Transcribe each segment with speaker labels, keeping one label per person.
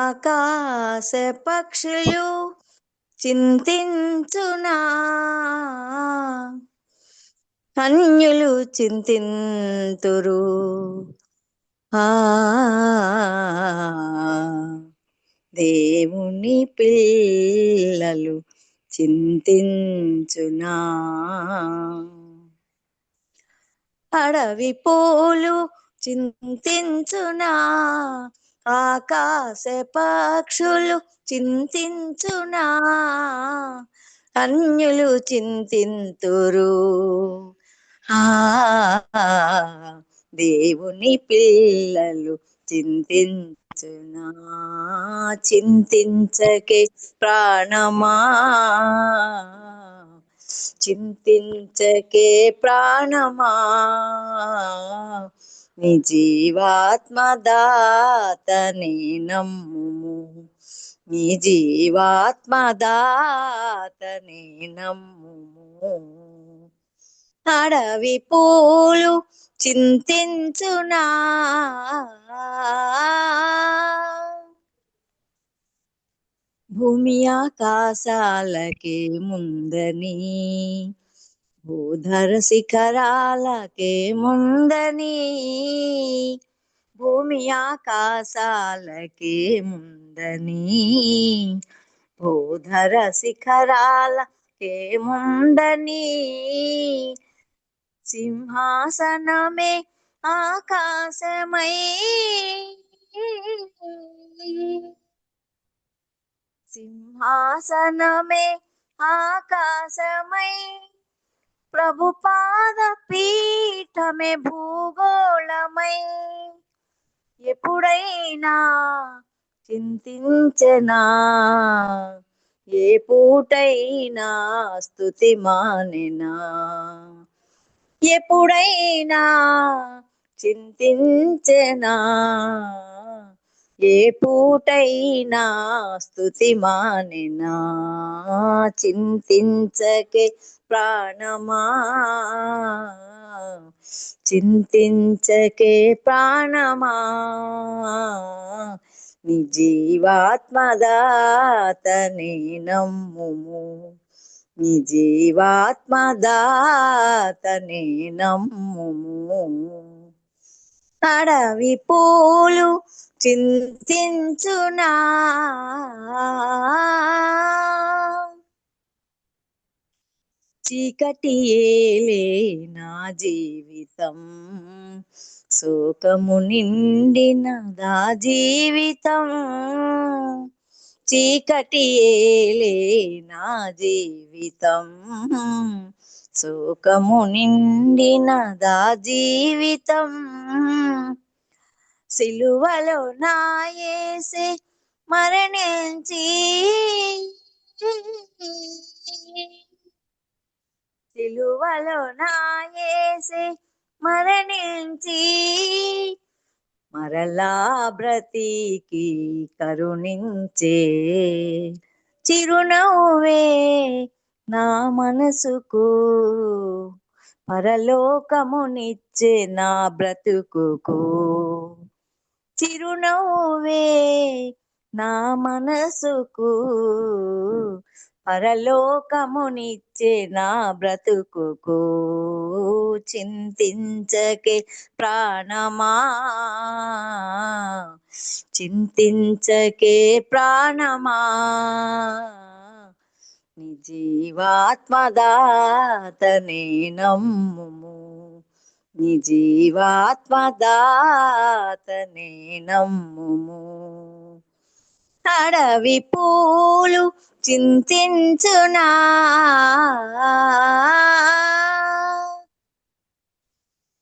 Speaker 1: ఆకాశ పక్షులు చింతించునా, అన్యులు చింతింతురు. ఆ దేవుని పిల్లలు చింతించునా, అడవి పూలు చింతించునా, ఆకాశ పక్షులు చింతించునా, అన్యులు చింతింతురు. ఆ దేవుని పిల్లలు చింతించునా, చింతించకే ప్రాణమా, చింతించకే ప్రాణమా, నీ జీవాత్మదాతని నమ్ముము, నీ జీవాత్మదాతని నమ్ముము. అడవి పూలు చింతించునా, భూమి ఆకాశాలకే ముందని, భూధర శిఖరాలకే ముందని, భూమి ఆకాశాలకే ముందని, భూధర శిఖరాలకే ముందని, సింహాసనమే ఆకాశమై, సింహాసనమే ఆకాశమై, ప్రభు పాద పీఠమే భూగోళమై, ఎప్పుడైనా చింతించెనా, ఏ పూటైనా స్తుతి మానెనా, ఎప్పుడైనా చింతించెనా, ఏ పూటైనా స్తుతి మానెనా, చింతించకే ప్రాణమా, చింతించకే ప్రాణమా, నీ జీవాత్మదాతని నమ్ముము, నీ జీవాత్మదాతని నమ్ముము. అడవి పూలు చింతించునా, చీకటి ఏలే నా జీవితం, శోకము నిండినదా జీవితం, చీకటి ఏలే నా జీవితం, శోకము నిండినదా జీవితం, సిలువలో నా యేసే మరణించి, సిలువలో నా యేసే మరణించి, మరలా బ్రతికి కరుణించే, చిరునవ్వే నా మనసుకు, పరలోకమునిచ్చే నా బ్రతుకుకు, చిరునవ్వే నా మనసుకు, పరలోకమునిచ్చే నా బ్రతుకుకు, చింతించకే ప్రాణమా, చింతించకే ప్రాణమా, నీ జీవాత్మదాతని నమ్ముము, నీ జీవాత్మదాతని నమ్ముము. అడవి పూలు చింతించునా,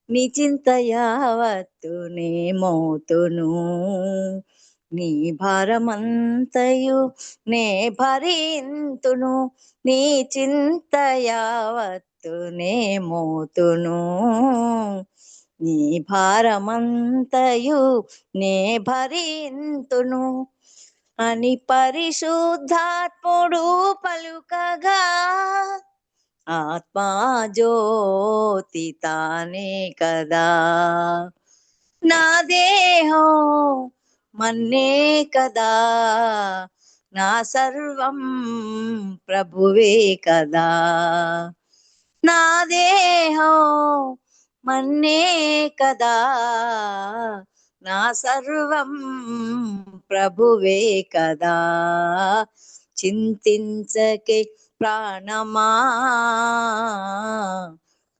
Speaker 1: నీ చింత యావత్తు నే మోతును, నీ భారమంతయు నే భరింతును, నీ చింత యావత్తు నే మోతును, నీ భారమంతయు నే భరింతును అని పరిశుద్ధాత్ముడు పలుకగా, ఆత్మజ్యోతి తానే కదా, నా దేహం మన్నే కదా నా సర్వం ప్రభువే కదా నా దేహం మన్నే కదా నా సర్వం ప్రభువే కదా చింతించకే ప్రాణమా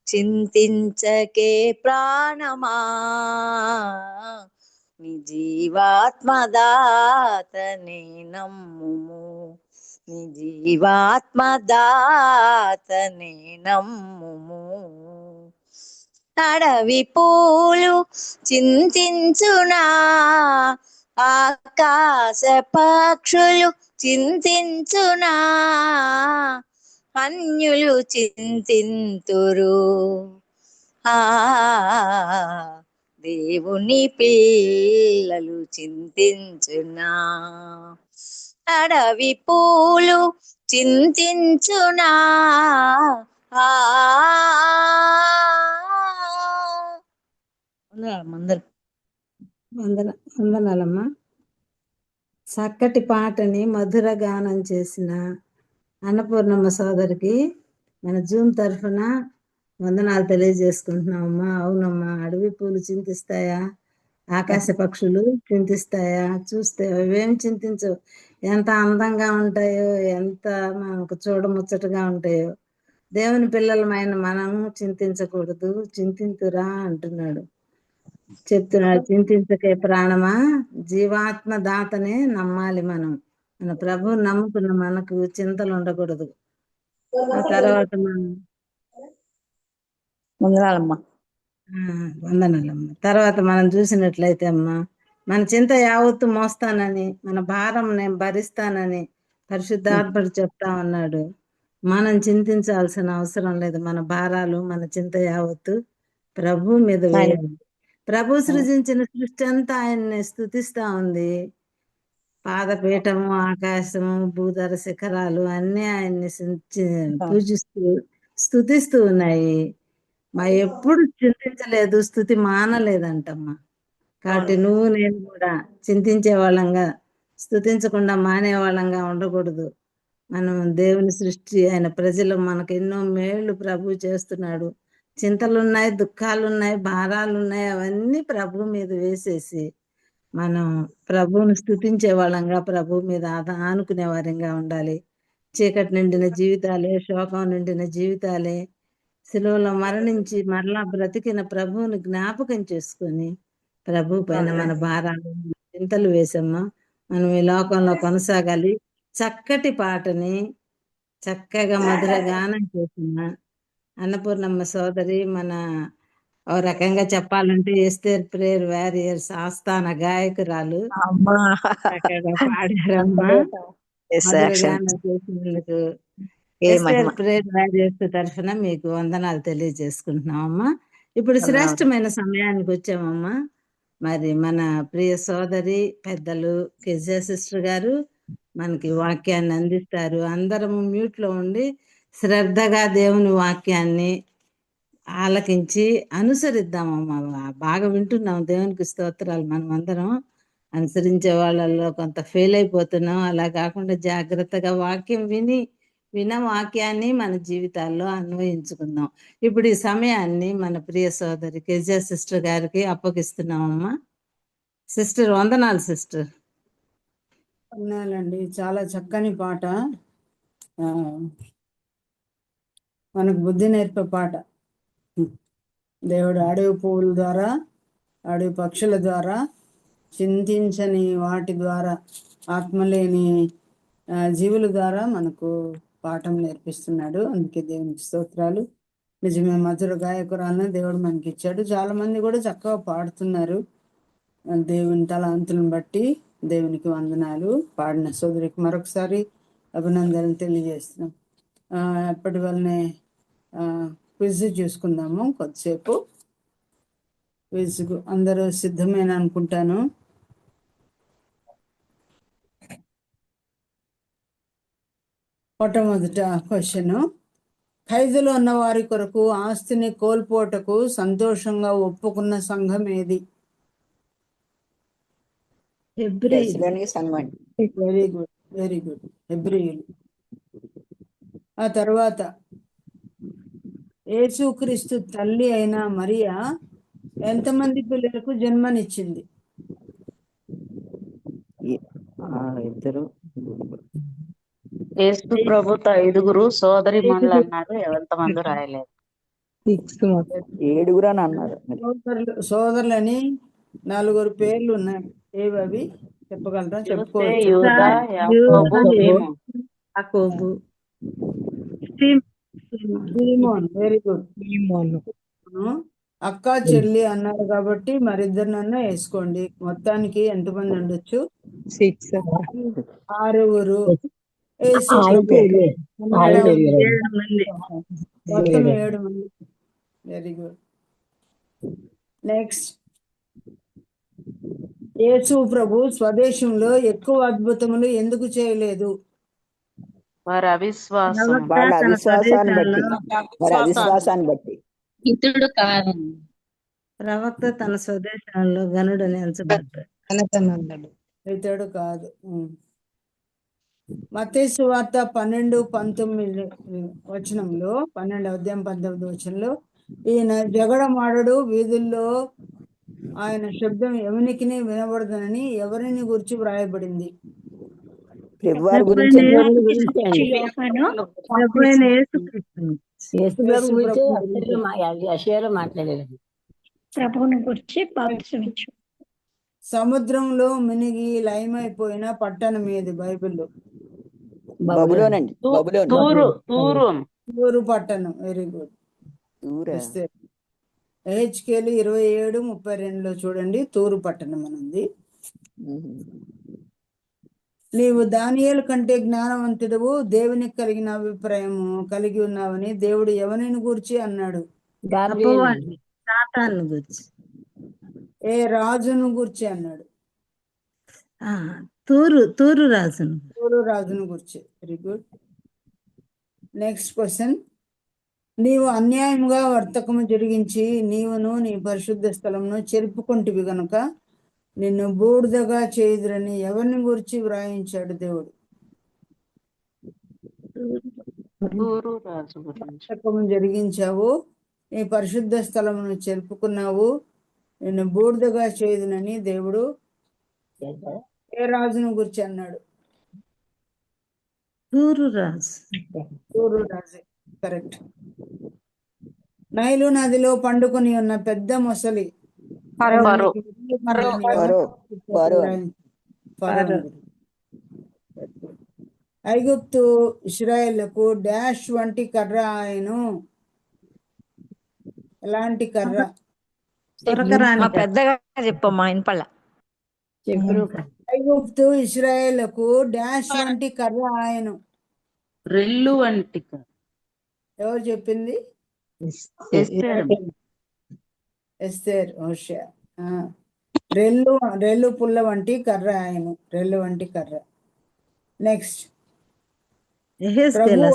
Speaker 1: చింతించకే ప్రాణమా నీ జీవాత్మదాతనే నమ్ముము నీ జీవాత్మదాతనే నమ్ముము అడవి పూలు చింతించునా ఆకాశ పక్షులు చింతించునా అన్యులు చింతింతురు ఆ దేవుని పిల్లలు చింతించునా అడవి పూలు చింతించునా అందరు
Speaker 2: వందనాలమ్మా. చక్కటి పాటని మధుర గానం చేసిన అన్నపూర్ణమ్మ సోదరికి మన జూమ్ తరఫున వందనాలు తెలియజేసుకుంటున్నామమ్మా. అవునమ్మా, అడవి పూలు చింతిస్తాయా, ఆకాశ పక్షులు చింతిస్తాయా? చూస్తే అవేం చింతించవు. ఎంత అందంగా ఉంటాయో, ఎంత మనకు చూడముచ్చటగా ఉంటాయో. దేవుని పిల్లలమైన మనం చింతించకూడదు, చింతింతురా అంటున్నాడు, చెప్తున్నాడు. చింతించకే ప్రాణమా, జీవాత్మ దాతనే నమ్మాలి మనం. మన ప్రభువు నమ్ముకున్న మనకు చింతలు ఉండకూడదు. ఆ తర్వాత మనం
Speaker 1: వందనాలమ్మా.
Speaker 2: వందనాలమ్మ. తర్వాత మనం చూసినట్లయితే అమ్మా, మన చింత యావత్తు మోస్తానని, మన భారం నేను భరిస్తానని పరిశుద్ధాత్ముడు చెప్తా ఉన్నాడు. మనం చింతించాల్సిన అవసరం లేదు. మన భారాలు, మన చింత యావత్తు ప్రభు మీద వేయాలి. ప్రభు సృజించిన సృష్టి అంతా ఆయన్ని స్తుతిస్తా ఉంది. పాదపీఠము, ఆకాశము, భూధర శిఖరాలు అన్ని ఆయన్ని పూజిస్తూ స్తుతిస్తూ ఉన్నాయి. మా ఎప్పుడు చింతించలేదు, స్తుతి మానలేదంటమ్మా. కాబట్టి నువ్వు నేను కూడా చింతించే వాళ్ళంగా, స్తుతించకుండా మానే వాళ్ళంగా ఉండకూడదు. మనం దేవుని సృష్టి, ఆయన ప్రజలు, మనకు ఎన్నో మేళ్లు ప్రభు చేస్తున్నాడు. చింతలున్నాయి, దుఃఖాలున్నాయి, భారాలున్నాయి, అవన్నీ ప్రభు మీద వేసేసి మనం ప్రభువుని స్తుతించే వాళ్ళంగా, ప్రభు మీద ఆనుకునే వారంగా ఉండాలి. చీకటి నిండిన జీవితాలే, శోకం నిండిన జీవితాలే, శిలువలో మరణించి మరలా బ్రతికిన ప్రభువుని జ్ఞాపకం చేసుకొని ప్రభు పైన మన భారాలు, చింతలు వేసమ్మా. మనం ఈ లోకంలో కొనసాగాలి. చక్కటి పాటని చక్కగా మధుర గానం చేసిన అన్నపూర్ణమ్మ సోదరి, మన ఓ రకంగా చెప్పాలంటే ఎస్తేర్ ప్రేయర్ వారియర్స్ ఆస్థాన గాయకురాలు, చక్కగా పాడారమ్మా. మధుర గానం చేసినందుకు ఎస్తేర్ ప్రేయర్ వారియర్స్ తరఫున మీకు వందనాలు తెలియజేసుకుంటున్నామమ్మా. ఇప్పుడు శ్రేష్టమైన సమయానికి వచ్చామమ్మా. మరి మన ప్రియ సోదరి పెద్దలు కెజే సిస్టర్ గారు మనకి వాక్యాన్ని అందిస్తారు. అందరం మ్యూట్ లో ఉండి శ్రద్ధగా దేవుని వాక్యాన్ని ఆలకించి అనుసరిద్దామమ్మా. బాగా వింటున్నాం, దేవునికి స్తోత్రాలు. మనం అందరం అనుసరించే వాళ్ళల్లో కొంత ఫెయిల్ అయిపోతున్నాం. అలా కాకుండా జాగ్రత్తగా వాక్యం విన వాక్యాన్ని మన జీవితాల్లో అన్వయించుకుందాం. ఇప్పుడు ఈ సమయాన్ని మన ప్రియ సోదరి కెజే సిస్టర్ గారికి అప్పగిస్తున్నామమ్మా. సిస్టర్ వందనాలు. సిస్టర్
Speaker 3: వందనాలండి. చాలా చక్కని పాట, మనకు బుద్ధి నేర్పే పాట. దేవుడు అడవి పువ్వుల ద్వారా, అడవి పక్షుల ద్వారా, చింతించని వాటి ద్వారా, ఆత్మలేని జీవుల ద్వారా మనకు పాఠం నేర్పిస్తున్నాడు. అందుకే దేవునికి స్తోత్రాలు. నిజమే, మధుర గాయకురాలను దేవుడు మనకి ఇచ్చాడు. చాలా మంది కూడా చక్కగా పాడుతున్నారు. దేవుని తలాంతులను బట్టి దేవునికి వందనాలు. పాడిన సోదరికి మరొకసారి అభినందనలు తెలియజేస్తున్నాం. ఎప్పటి వల్లనే క్విజ్ చూసుకుందాము కొద్దిసేపు. క్విజ్కు అందరూ సిద్ధమేనా అనుకుంటాను. మొట్టమొదట క్వశ్చన్, ఖైదులో ఉన్న వారి కొరకు ఆస్తిని కోల్పోటకు సంతోషంగా ఒప్పుకున్న సంఘం ఏది?
Speaker 2: హెబ్రీ
Speaker 1: దశలోనికి సంఘం అండి.
Speaker 3: Very good, very good. హెబ్రీయులు. ఆ తర్వాత యేసుక్రీస్తు తల్లి అయిన మరియా ఎంతమంది పిల్లలకు జన్మనిచ్చింది?
Speaker 1: ఇద్దరు
Speaker 4: యేసు ప్రభుతో 5 సోదరి మనులు అన్నారు. ఎంతమంది రాయలేదు.
Speaker 1: 7 అని అన్నారు.
Speaker 3: సోదరులని 4 పేర్లు ఉన్నాయి. ఏవి అవి చెప్పగలరా?
Speaker 4: యూదే,
Speaker 3: చెప్పుకోవచ్చు.
Speaker 4: యూదా, యాకోబు, సీమోను.
Speaker 2: యాకోబు,
Speaker 3: సీమోన్. Very good. అక్క చెల్లి అన్నారు కాబట్టి మరిద్దరినన్నా వేసుకోండి. మొత్తానికి ఎంతమంది ఉండొచ్చు? 6. యేసు ప్రభు మొత్తం 7 మంది. Very good. నెక్స్ట్, యేసు ప్రభు స్వదేశంలో ఎక్కువ అద్భుతములు ఎందుకు చేయలేదు?
Speaker 4: వారి అవిశ్వాసం.
Speaker 1: వాళ్ళ అవిశ్వాసాన్ని బట్టి, వారి అవిశ్వాసాన్ని బట్టి.
Speaker 4: ఇతడు కాదు.
Speaker 2: ప్రవక్త తన స్వదేశంలో గనుడని ఎంచబడ్డాడు.
Speaker 3: ఇతడు కాదు. మత్తయి సువార్త 12:19 వచనంలో, 12వ అధ్యాయం 19వ వచనంలో, ఈయన జగడమాడడు, వీధుల్లో ఆయన శబ్దం ఎవనికి వినబడదనని ఎవరిని గురించి వ్రాయబడింది?
Speaker 1: ప్రభువారి గురించి
Speaker 2: ప్రభువైన యేసుక్రీస్తుని.
Speaker 5: ప్రభువుని గురించి బాప్తిసమిచ్చు.
Speaker 3: సముద్రంలో మునిగి లయమైపోయిన పట్టణం ఏది బైబిల్లో?
Speaker 1: బబులోన్ అండి. బబులోన్.
Speaker 3: తూరు పట్టణం. Very good. హెచ్కేలు 27:32 చూడండి. తూరు పట్టణం అనుంది. నీవు దానియేలు కంటే జ్ఞానవంతుడవు, దేవునికి కలిగిన అభిప్రాయము కలిగి ఉన్నావని దేవుడు ఎవరిని గూర్చి అన్నాడు?
Speaker 2: సాతాను గురించి.
Speaker 3: ఏ రాజును గూర్చి అన్నాడు?
Speaker 2: తూరు రాజును.
Speaker 3: తూరు రాజును గూర్చి. Very good. నెక్స్ట్ క్వశ్చన్, నీవు అన్యాయంగా వర్తకము జరిగించి నీవును నీ పరిశుద్ధ స్థలమును చెరుపుకుంటివి గనుక నిన్ను బూడిదగా చేయుదురని ఎవరిని గురించి వ్రాయించాడు దేవుడు? వర్తకము జరిగించావు, నీ పరిశుద్ధ స్థలమును చెరుపుకున్నావు, నిన్ను బూడిదగా చేయుదునని దేవుడు ఏ రాజును గురించి అన్నాడు?
Speaker 2: తూరు రాజు.
Speaker 3: తూరు రాజు. కరెక్ట్. నైలు నదిలో పండుకొని ఉన్న పెద్ద మొసలి ఐగుప్తు ఇశ్రాయేలుకు డాష్ వంటి కర్ర ఆయను. ఎలాంటి కర్ర?
Speaker 1: పెద్దగా చెప్పమ్మా ఇన్పల్ల.
Speaker 3: ఐగుప్తు ఇశ్రాయేలుకు డాష్ వంటి కర్ర ఆయను.
Speaker 4: రెల్లు వంటి.
Speaker 3: ఎవరు చెప్పింది? ఎస్తేర్. హోషేయ. రెల్లు పుల్ల వంటి కర్ర ఆయను. రెల్లు వంటి కర్ర. నెక్స్ట్,
Speaker 2: యెహెజ్కేలు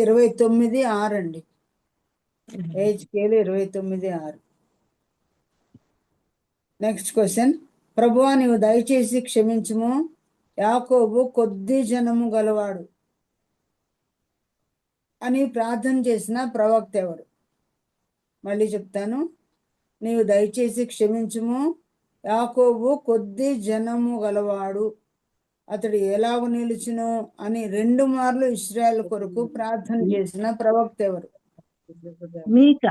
Speaker 3: 29:6 అండి. హెచ్కేలు 29:6. నెక్స్ట్ క్వశ్చన్, ప్రభువా నీవు దయచేసి క్షమించుము, యాకోబు కొద్ది జనము గలవాడు అని ప్రార్థన చేసిన ప్రవక్త ఎవరు? మళ్ళీ చెప్తాను. నీవు దయచేసి క్షమించుము, యాకోబు కొద్ది జనము గలవాడు, అతడు ఎలాగ నిలుచును అని 2 మార్లు ఇశ్రాయేలు కొరకు ప్రార్థన చేసిన ప్రవక్త ఎవరు?
Speaker 2: మీకా.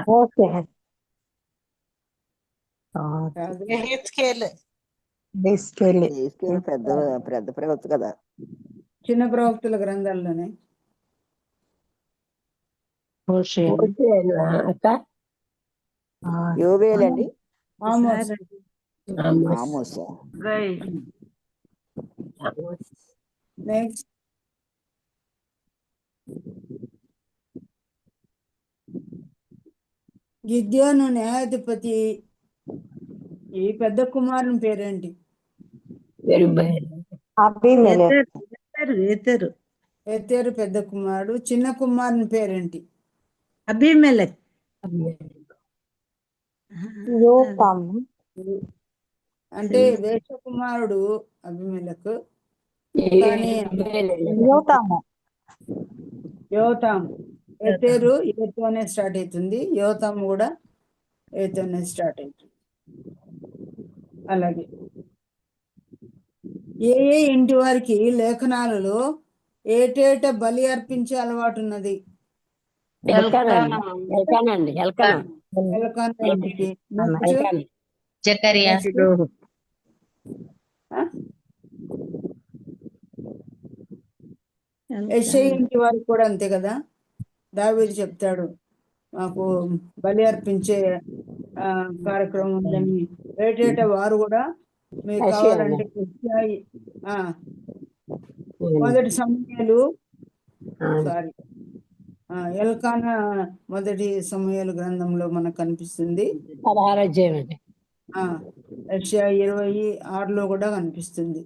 Speaker 1: పెద్ద ప్రవక్త కదా.
Speaker 3: చిన్న ప్రవక్తల గ్రంథాల్లోనే.
Speaker 1: యోవేలండి.
Speaker 3: ఆమోస్. నెక్స్ట్, గిద్యోను న్యాయాధిపతి ఈ పెద్ద కుమారుని పేరేంటి? ఎతేరు పెద్ద కుమారుడు. చిన్న కుమారుని పేరేంటి?
Speaker 2: అబీమెలెక్.
Speaker 3: అంటే వేషకుమారుడు అభిమేలకు, కానీ యోతాము ఎతేరు ఏతోనే స్టార్ట్ అవుతుంది, యోతాము కూడా ఏతోనే స్టార్ట్ అవుతుంది. అలాగే ఏ ఏ ఇంటి వారికి లేఖనాలలో ఏటేట బలి అర్పించే అలవాటు ఉన్నది? ఎల్కానా ఇంటికి. నెక్స్ట్
Speaker 4: జకరియా,
Speaker 3: యెషయి ఇంటి వారికి కూడా అంతే కదా. దావీదు చెప్తాడు, మాకు బలి అర్పించే కార్యక్రమం ఉందని. ఏటేట వారు కూడా మీకు కావాలంటే యెషయి, మొదటి సమూయేలు సారీ ఎల్కానా మొదటి సమూయేలు గ్రంథంలో మనకు కనిపిస్తుంది. యెషయా 26లో కూడా కనిపిస్తుంది.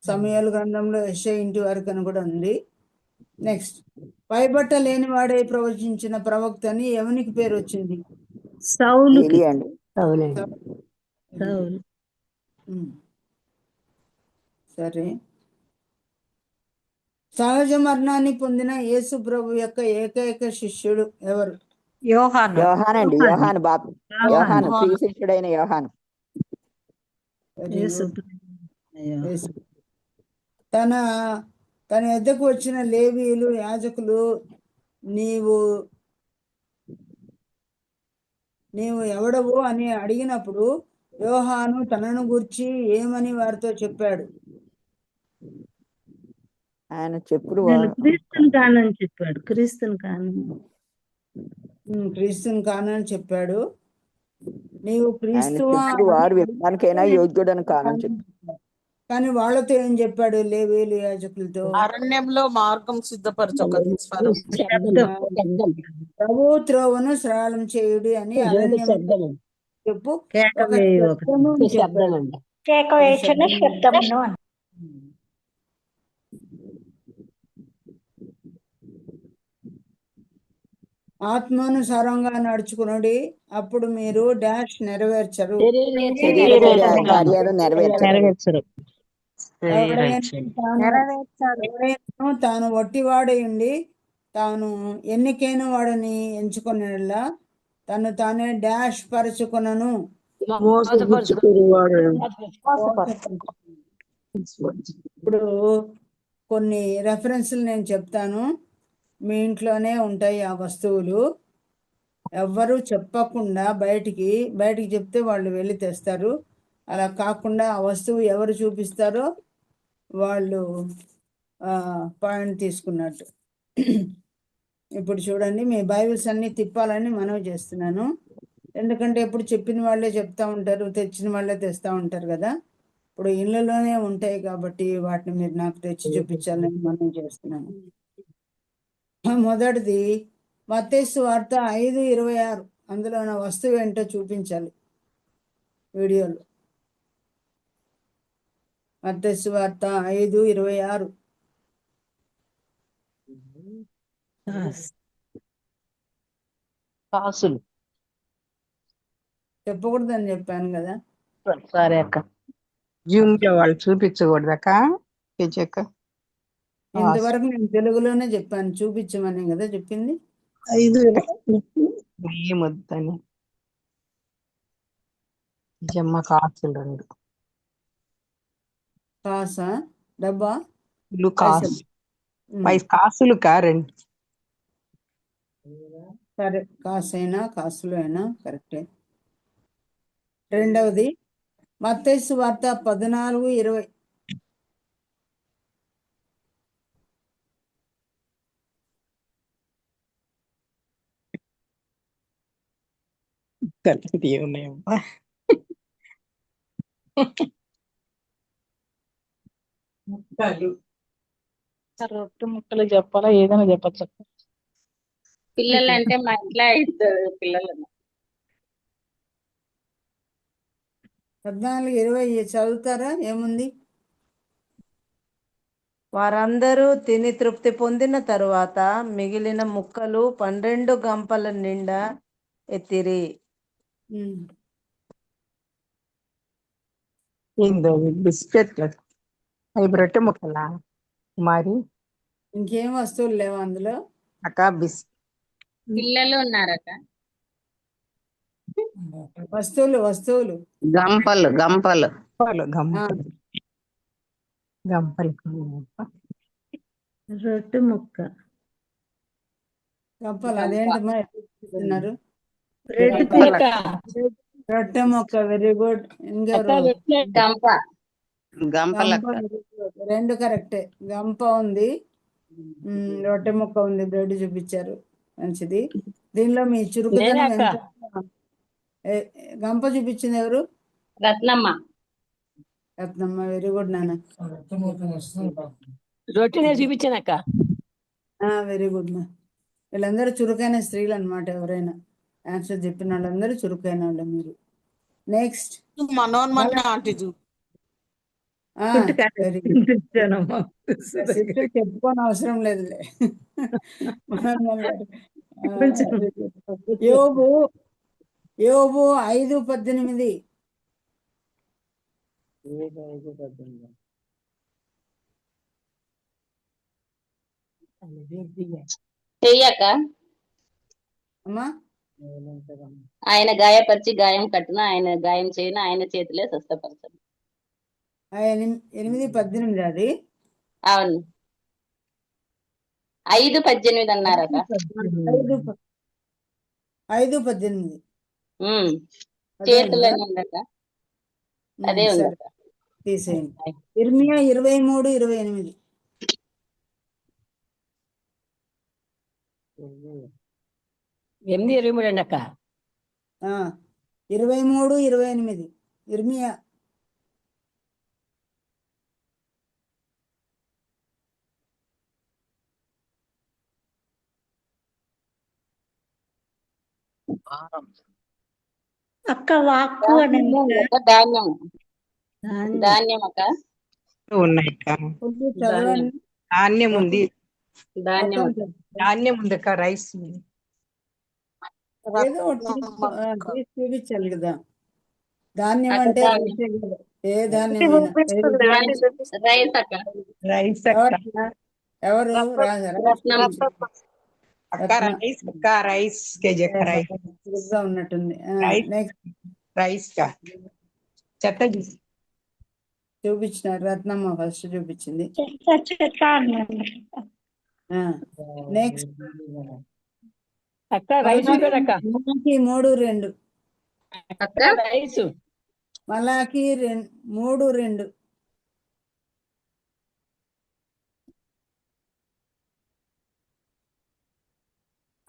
Speaker 3: సమూయేలు గ్రంథంలో యెషయా ఇంటి వారికి అని కూడా ఉంది. నెక్స్ట్, పైబట్ట లేని వాడే ప్రవచించిన ప్రవక్త అని ఎవనికి పేరు వచ్చింది?
Speaker 2: సౌలుకి.
Speaker 1: ఏలియా అండి.
Speaker 2: సౌలు.
Speaker 3: సరే, సహజ మరణాన్ని పొందిన యేసు ప్రభు యొక్క ఏకైక శిష్యుడు ఎవరు?
Speaker 2: యోహాను.
Speaker 1: యోహానండి. యోహాను యోహాను ప్రియ శిష్యుడైన యోహాను.
Speaker 2: యేసు.
Speaker 3: యేసు. తన ఎద్దకు వచ్చిన లేవీయులు, యాజకులు నీవు ఎవడవు అని అడిగినప్పుడు యోహాను తనను గురించి ఏమని వారితో చెప్పాడు?
Speaker 1: ఆయన చెప్పుడు
Speaker 2: క్రీస్తుని కానని చెప్పాడు. క్రీస్తుని
Speaker 3: కానని చెప్పాడు. నీవు క్రీస్తు
Speaker 1: వాడు విప్పడానికైనా యోగ్యుడని కానని చెప్పాడు.
Speaker 3: కానీ వాళ్ళతో ఏం చెప్పాడు? లేవీయులు, యాజకులతో
Speaker 6: అరణ్యంలో మార్గం సిద్ధపరచు,
Speaker 3: ప్రభు త్రోవను సరళం చేయుడి అని అరణ్యం చెప్పు,
Speaker 5: కేక వేసిన శబ్దమును.
Speaker 3: ఆత్మానుసారంగా నడుచుకునుడి, అప్పుడు మీరు డాష్ నెరవేర్చరు. ఎవరైనా తాను వట్టివాడయుండి తాను ఎన్నికైన వాడని ఎంచుకునేలా తను తానే డాష్ పరుచుకునను. ఇప్పుడు కొన్ని రెఫరెన్స్లు నేను చెప్తాను, మీ ఇంట్లోనే ఉంటాయి ఆ వస్తువులు. ఎవ్వరూ చెప్పకుండా బయటికి చెప్తే వాళ్ళు వెళ్ళి తెస్తారు. అలా కాకుండా ఆ వస్తువు ఎవరు చూపిస్తారో వాళ్ళు పాయింట్ తీసుకున్నట్టు. ఇప్పుడు చూడండి, మీ బైబిల్స్ అన్ని తిప్పాలని మనవి చేస్తున్నాను. ఎందుకంటే ఎప్పుడు చెప్పిన వాళ్ళే చెప్తా ఉంటారు, తెచ్చిన వాళ్ళే తెస్తూ ఉంటారు కదా. ఇప్పుడు ఇళ్ళలోనే ఉంటాయి కాబట్టి వాటిని మీరు నాకు తెచ్చి చూపించాలని మనవి చేస్తున్నాను. మొదటిది మత్తయి సువార్త 5:26. అందులో ఉన్న వస్తువు ఏంటో చూపించాలి వీడియోలో. మత్తయి సువార్త 5:26.
Speaker 4: కాసులు
Speaker 3: చెప్పకూడదని చెప్పాను కదా.
Speaker 4: సరే అక్క.
Speaker 6: జూమ్ లో వాళ్ళు చూపించకూడదక్క.
Speaker 3: ఇంతవరకు నేను తెలుగులోనే చెప్పాను, చూపించమని కదా చెప్పింది.
Speaker 6: ఏమొద్దని జమ్మ కాసులు 2
Speaker 3: కాసా డబ్బా
Speaker 6: కాసులు 2.
Speaker 3: సరే, కాసైనా కాసులు అయినా కరెక్టే. రెండవది మత్తయి సువార్త 14:20.
Speaker 6: ఉన్నాయమ్మా. రొట్టె ముక్కలు చెప్పాలా, ఏదైనా చెప్పచ్చు.
Speaker 4: పిల్లలంటే మా ఇంట్లో 5 పిల్లలు.
Speaker 3: 14:20 చదువుతారా? ఏముంది?
Speaker 2: వారందరూ తిని తృప్తి పొందిన తరువాత మిగిలిన ముక్కలు 12 గంపల నిండా ఎత్తిరి.
Speaker 7: ఏందో బిస్కెట్ అవి రొట్టె ముక్కలా కుమారి
Speaker 3: ఇంకేం వస్తువులు లేవు అందులో.
Speaker 7: అక్క
Speaker 4: పిల్లలు ఉన్నారట.
Speaker 3: వస్తువులు
Speaker 1: గంపలు
Speaker 7: గంపలు
Speaker 3: ఆ,
Speaker 7: గంపలు
Speaker 2: రొట్టె ముక్క,
Speaker 3: గంపలు అదేంటమ్మా చెప్తున్నారు?
Speaker 2: బ్రెడ్
Speaker 6: రొట్టె
Speaker 2: పీస్,
Speaker 3: రొట్టె మొక్క, వెరీ గుడ్. ఇంకెవరు?
Speaker 4: గంప.
Speaker 1: గంపలక్క
Speaker 3: గంప, very good. రెండు కరెక్టే. గంప ఉంది, రొట్టె ముక్క ఉంది, బ్రెడ్ చూపించారు. మంచిది. దీనిలో మీ చురుకుదనం ఎంత? గంప చూపించింది ఎవరు?
Speaker 4: రత్నమ్మ.
Speaker 3: రత్నమ్మ, వెరీ గుడ్ నాన్న.
Speaker 6: రొట్టెనే చూపించానక్క.
Speaker 3: వెరీ గుడ్ మా. వీళ్ళందరూ చురుకైన స్త్రీలు అన్నమాట. ఎవరైనా ఆన్సర్ చెప్పిన వాళ్ళందరూ చురుకైన వాళ్ళు మీరు. నెక్స్ట్
Speaker 6: మనోన్మన్న ఆంటీ
Speaker 3: వెరీ గుడ్. చెప్పుకోని అవసరం లేదులే. యోబు 5:18.
Speaker 4: చెయ్యక
Speaker 3: అమ్మా,
Speaker 4: ఆయన గాయపరిచి గాయం కట్టున, ఆయన గాయం చేయను, ఆయన చేతిలే స్వస్థపరచను.
Speaker 3: 8:18 అది.
Speaker 4: అవును, 5:18 అన్నారట.
Speaker 3: 5:18
Speaker 4: చేతులని ఉండక అదే
Speaker 3: సరే,
Speaker 4: ఉందట.
Speaker 3: తీసేయండి. ఇర్మియా 23:28.
Speaker 6: 8:23 అక్క.
Speaker 3: 23:28 ఇర్మియా.
Speaker 5: అక్క వాక్కు అని
Speaker 4: ధాన్యం ధాన్యం అక్క.
Speaker 7: ఉన్నాయి
Speaker 3: చదవండి.
Speaker 7: ధాన్యం ఉంది,
Speaker 4: ధాన్యం
Speaker 7: ధాన్యం ఉంది అక్క, రైస్
Speaker 3: ఏదో ఒకటి తీసి చూపించాలి కదా. ధాన్యం
Speaker 4: అక్క,
Speaker 3: అంటే
Speaker 4: ధాన్యం.
Speaker 3: రైసే కదా. ఏ ధాన్యమైనా.
Speaker 4: రైస్ అక్క.
Speaker 7: రైస్
Speaker 3: ఎవరు రాజారా?
Speaker 7: అక్క రైస్ అక్క, రైస్ కేజీ అక్క, రైస్
Speaker 3: చురుగ్గా ఉన్నట్టుంది.
Speaker 7: రైస్
Speaker 3: నెక్స్ట్
Speaker 7: రైస్ కా చెత్త
Speaker 3: చూపించినారు. రత్నమ్మ ఫస్ట్ చూపించింది.
Speaker 5: చెత్త అన్నాను.
Speaker 3: నెక్స్ట్
Speaker 6: అక్క రైస్ అక్క.
Speaker 3: మలాకి 3:2.
Speaker 4: అక్క
Speaker 6: రైస్
Speaker 3: మలాకి 3:2.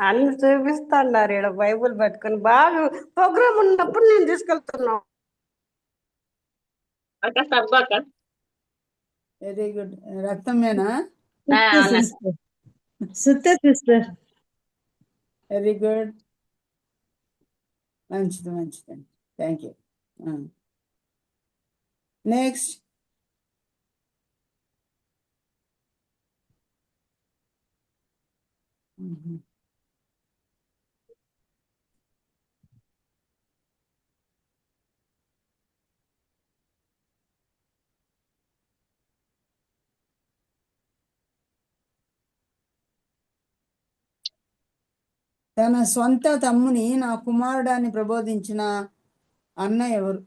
Speaker 8: అన్ని చూపిస్తా అన్నారు ఇక్కడ బైబుల్ పట్టుకొని. బాగా ప్రోగ్రామ్ ఉన్నప్పుడు నేను తీసుకెళ్తున్నాను.
Speaker 4: అక్క సబ్బు అక్క.
Speaker 3: Very good. రక్తమేనా?
Speaker 2: సిస్టర్.
Speaker 3: Very good. మంచిదండి. Thank you. నెక్స్ట్ తన సొంత తమ్ముని నా కుమారుడాన్ని ప్రబోధించిన అన్న ఎవరు?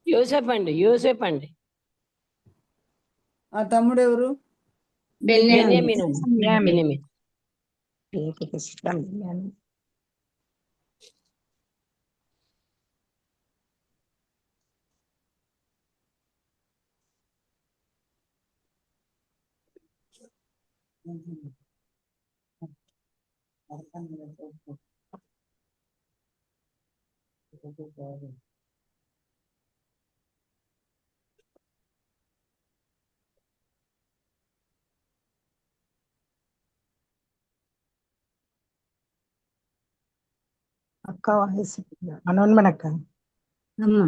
Speaker 6: యోసేపు అండి.
Speaker 3: ఆ తమ్ముడు ఎవరు?
Speaker 6: బెన్యామీను.
Speaker 7: అక్క వాయిస్ మనోన్మన్ అక్క.
Speaker 2: అమ్మా,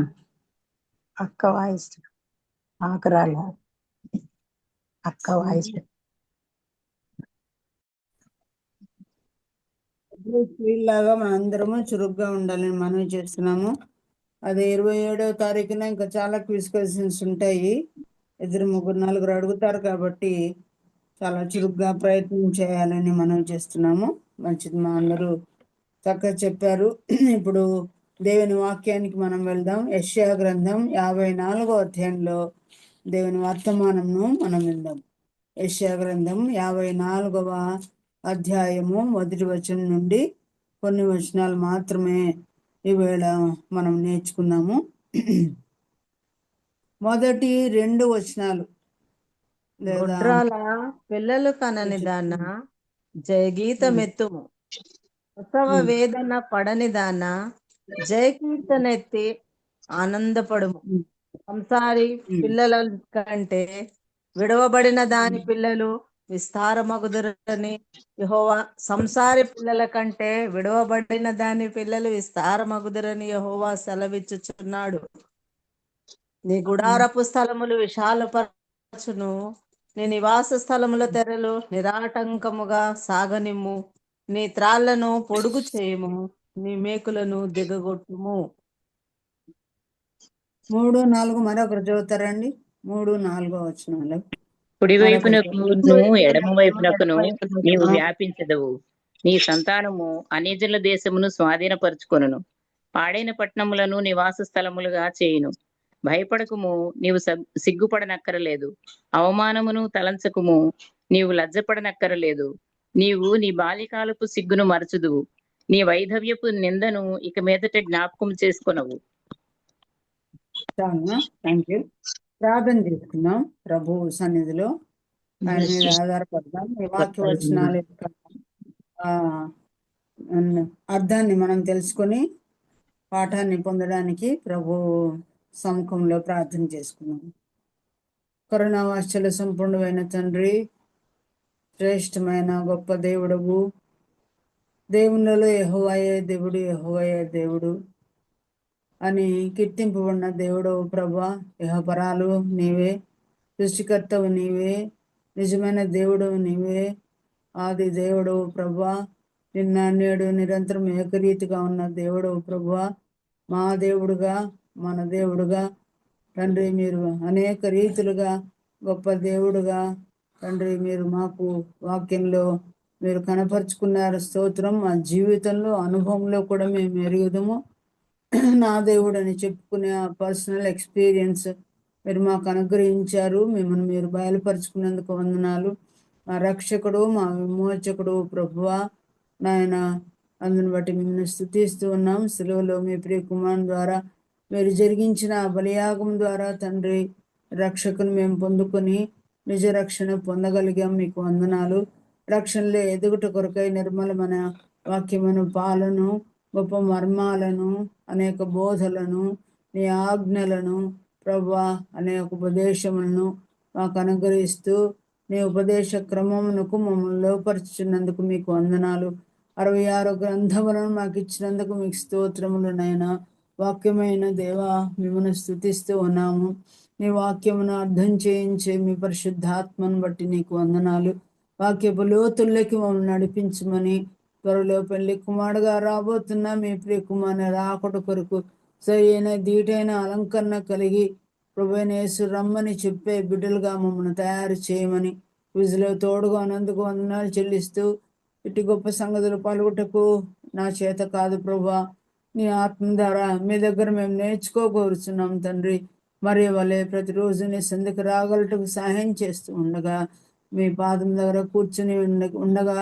Speaker 7: అక్క వాయిస్ ఆకరాల అక్క వాయిస్.
Speaker 3: వీళ్ళలాగా మనందరము చురుగ్గా ఉండాలని మనవి చేస్తున్నాము. అదే 27వ తారీఖున ఇంకా చాలా క్విజ్ క్వశ్చన్స్ ఉంటాయి. 2, 3, 4 అడుగుతారు కాబట్టి చాలా చురుగ్గా ప్రయత్నం చేయాలని మనం చేస్తున్నాము. మంచిది, మా అందరూ చక్కగా చెప్పారు. ఇప్పుడు దేవుని వాక్యానికి మనం వెళ్దాం. యెషయా గ్రంథం 54వ అధ్యాయంలో దేవుని వర్తమానంను మనం విందాం. యెషయా గ్రంథం 54వ అధ్యాయము 1వ వచనం నుండి కొన్ని వచనాలు మాత్రమే ఈవేళ మనం నేర్చుకున్నాము. మొదటి 2 వచనాలు లేదా
Speaker 2: గొడ్రాల పిల్లలు కనని దాన జయగీతమెత్తుము, ప్రసవ వేదన పడని దాన జయకీర్తనెత్తి ఆనందపడుము. సంసారి పిల్లల కంటే విడవబడిన దాని పిల్లలు విస్తారమగుదురని యెహోవా, సంసారి పిల్లల కంటే విడవబడిన దాని పిల్లలు విస్తారమగుదురని యెహోవా సెలవిచ్చుచున్నాడు. నీ గుడారపు స్థలములు విశాలపరచును, నీ నివాస స్థలముల తెరలు నిరాటంకముగా సాగనిమ్ము. నీ త్రాళ్లను పొడుగు చేయుము, నీ మేకులను దిగగొట్టుము.
Speaker 3: 3, 4 మరొకరు చదువుతారండి. 3, 4 వచనాలు
Speaker 4: కుడివైపునకును ఎడమ వైపునకును నీవు వ్యాపించదవు. నీ సంతానము అన్యజనుల దేశమును స్వాధీనపరచుకొనును. పాడైన పట్టణములను నివాస స్థలములుగా చేయును. భయపడకుము, నీవు సిగ్గుపడనక్కరలేదు. అవమానమును తలంచకుము, నీవు లజ్జపడనక్కరలేదు. నీవు నీ బాల్యకాలపు సిగ్గును మరచుదువు, నీ వైధవ్యపు నిందను ఇక మీదట జ్ఞాపకం చేసుకొనవు.
Speaker 3: Thank you. ప్రార్థన చేసుకుందాం. ప్రభు సన్నిధిలో ఆయన మీద ఆధారపడదాం. ఈ వాక్య వచనాల యొక్క అర్థాన్ని మనం తెలుసుకొని పాఠాన్ని పొందడానికి ప్రభు సముఖంలో ప్రార్థన చేసుకున్నాం. కరుణావాత్సల్య సంపూర్ణమైన తండ్రి, శ్రేష్టమైన గొప్ప దేవుడవు, దేవుళ్ళలో యెహోవాయే దేవుడు, యెహోవాయే దేవుడు అని కీర్తింపబడిన దేవుడవు ప్రభా. యెహోపరాలు నీవే, సృష్టికర్తవు నీవే, నిజమైన దేవుడవు నీవే, ఆది దేవుడవు ప్రభా. నిన్న నేడు నిరంతరం ఏకరీతిగా ఉన్న దేవుడవు ప్రభా. మా దేవుడుగా, మన దేవుడుగా తండ్రి, మీరు అనేక రీతులుగా గొప్ప దేవుడుగా తండ్రి మీరు మాకు వాక్యంలో మీరు కనపరుచుకున్నారు. స్తోత్రం. మా జీవితంలో అనుభవంలో కూడా మేము ఎరుగుదము. నా దేవుడు అని చెప్పుకునే ఆ పర్సనల్ ఎక్స్పీరియన్స్ మీరు మాకు అనుగ్రహించారు. మిమ్మల్ని మీరు బయలుపరుచుకున్నందుకు వందనాలు. మా రక్షకుడు, మా విమోచకుడు ప్రభువా నాయన, అందుని బట్టి మిమ్మల్ని స్తుతిస్తూ ఉన్నాం. సిలువలో మీ ప్రియ కుమారుని ద్వారా మీరు జరిగించిన బలియాగం ద్వారా తండ్రి రక్షకుని మేము పొందుకొని నిజ రక్షణ పొందగలిగాం. మీకు వందనాలు. రక్షణలో ఎదుగుట కొరకై నిర్మలమైన వాక్యమైన పాలను, గొప్ప మర్మాలను, అనేక బోధలను, నీ ఆజ్ఞలను ప్రభువా, అనేక ఉపదేశములను మాకు అనుగ్రహిస్తూ నీ ఉపదేశ క్రమమునకు మమ్మల్ని లోపరుచున్నందుకు మీకు వందనాలు. 66 గ్రంథములను మాకు ఇచ్చినందుకు మీకు స్తోత్రములు నైనా. వాక్యమైన దేవా, మిమ్మల్ని స్తుతిస్తూ ఉన్నాము. నీ వాక్యమును అర్థం చేయించే మీ పరిశుద్ధాత్మను బట్టి నీకు వందనాలు. వాక్యపు లోతుల్లోకి మమ్మల్ని నడిపించమని, త్వరలో పెళ్లి కుమారుడుగా రాబోతున్న మీ ప్రియ కుమారుని రాకడ కొరకు సరైన దీటైన అలంకరణ కలిగి ప్రభువైన యేసు రమ్మని చెప్పే బిడ్డలుగా మమ్మల్ని తయారు చేయమని విజులో తోడుగా ఉన్నందుకు వందనాలు చెల్లిస్తూ, ఇటు గొప్ప సంగతులు పలుకుటకు నా చేత కాదు ప్రభువా, నీ ఆత్మ ద్వారా మీ దగ్గర మేము నేర్చుకోగోరుచున్నాం తండ్రి. మరి వాళ్ళే ప్రతిరోజు నీ సందుకు రాగలటకు సహాయం చేస్తూ ఉండగా, మీ పాదం దగ్గర కూర్చుని ఉండగా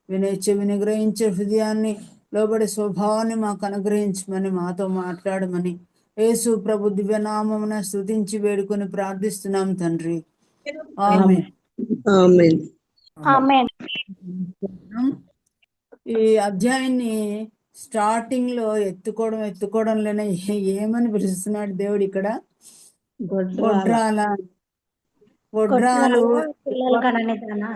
Speaker 3: విని గ్రహించే హృదయాన్ని, లోబడే స్వభావాన్ని మాకు అనుగ్రహించమని, మాతో మాట్లాడమని యేసు ప్రభు దివ్యనామమున స్తుతించి వేడుకొని ప్రార్థిస్తున్నాం తండ్రి. ఆమేన్.
Speaker 5: ఆమేన్.
Speaker 3: ఈ అధ్యాయాన్ని స్టార్టింగ్ లో ఎత్తుకోవడంలోనే ఏమని పిలుస్తున్నాడు దేవుడు ఇక్కడ? గొడ్రాలు
Speaker 5: పిల్లలు కననిదానా?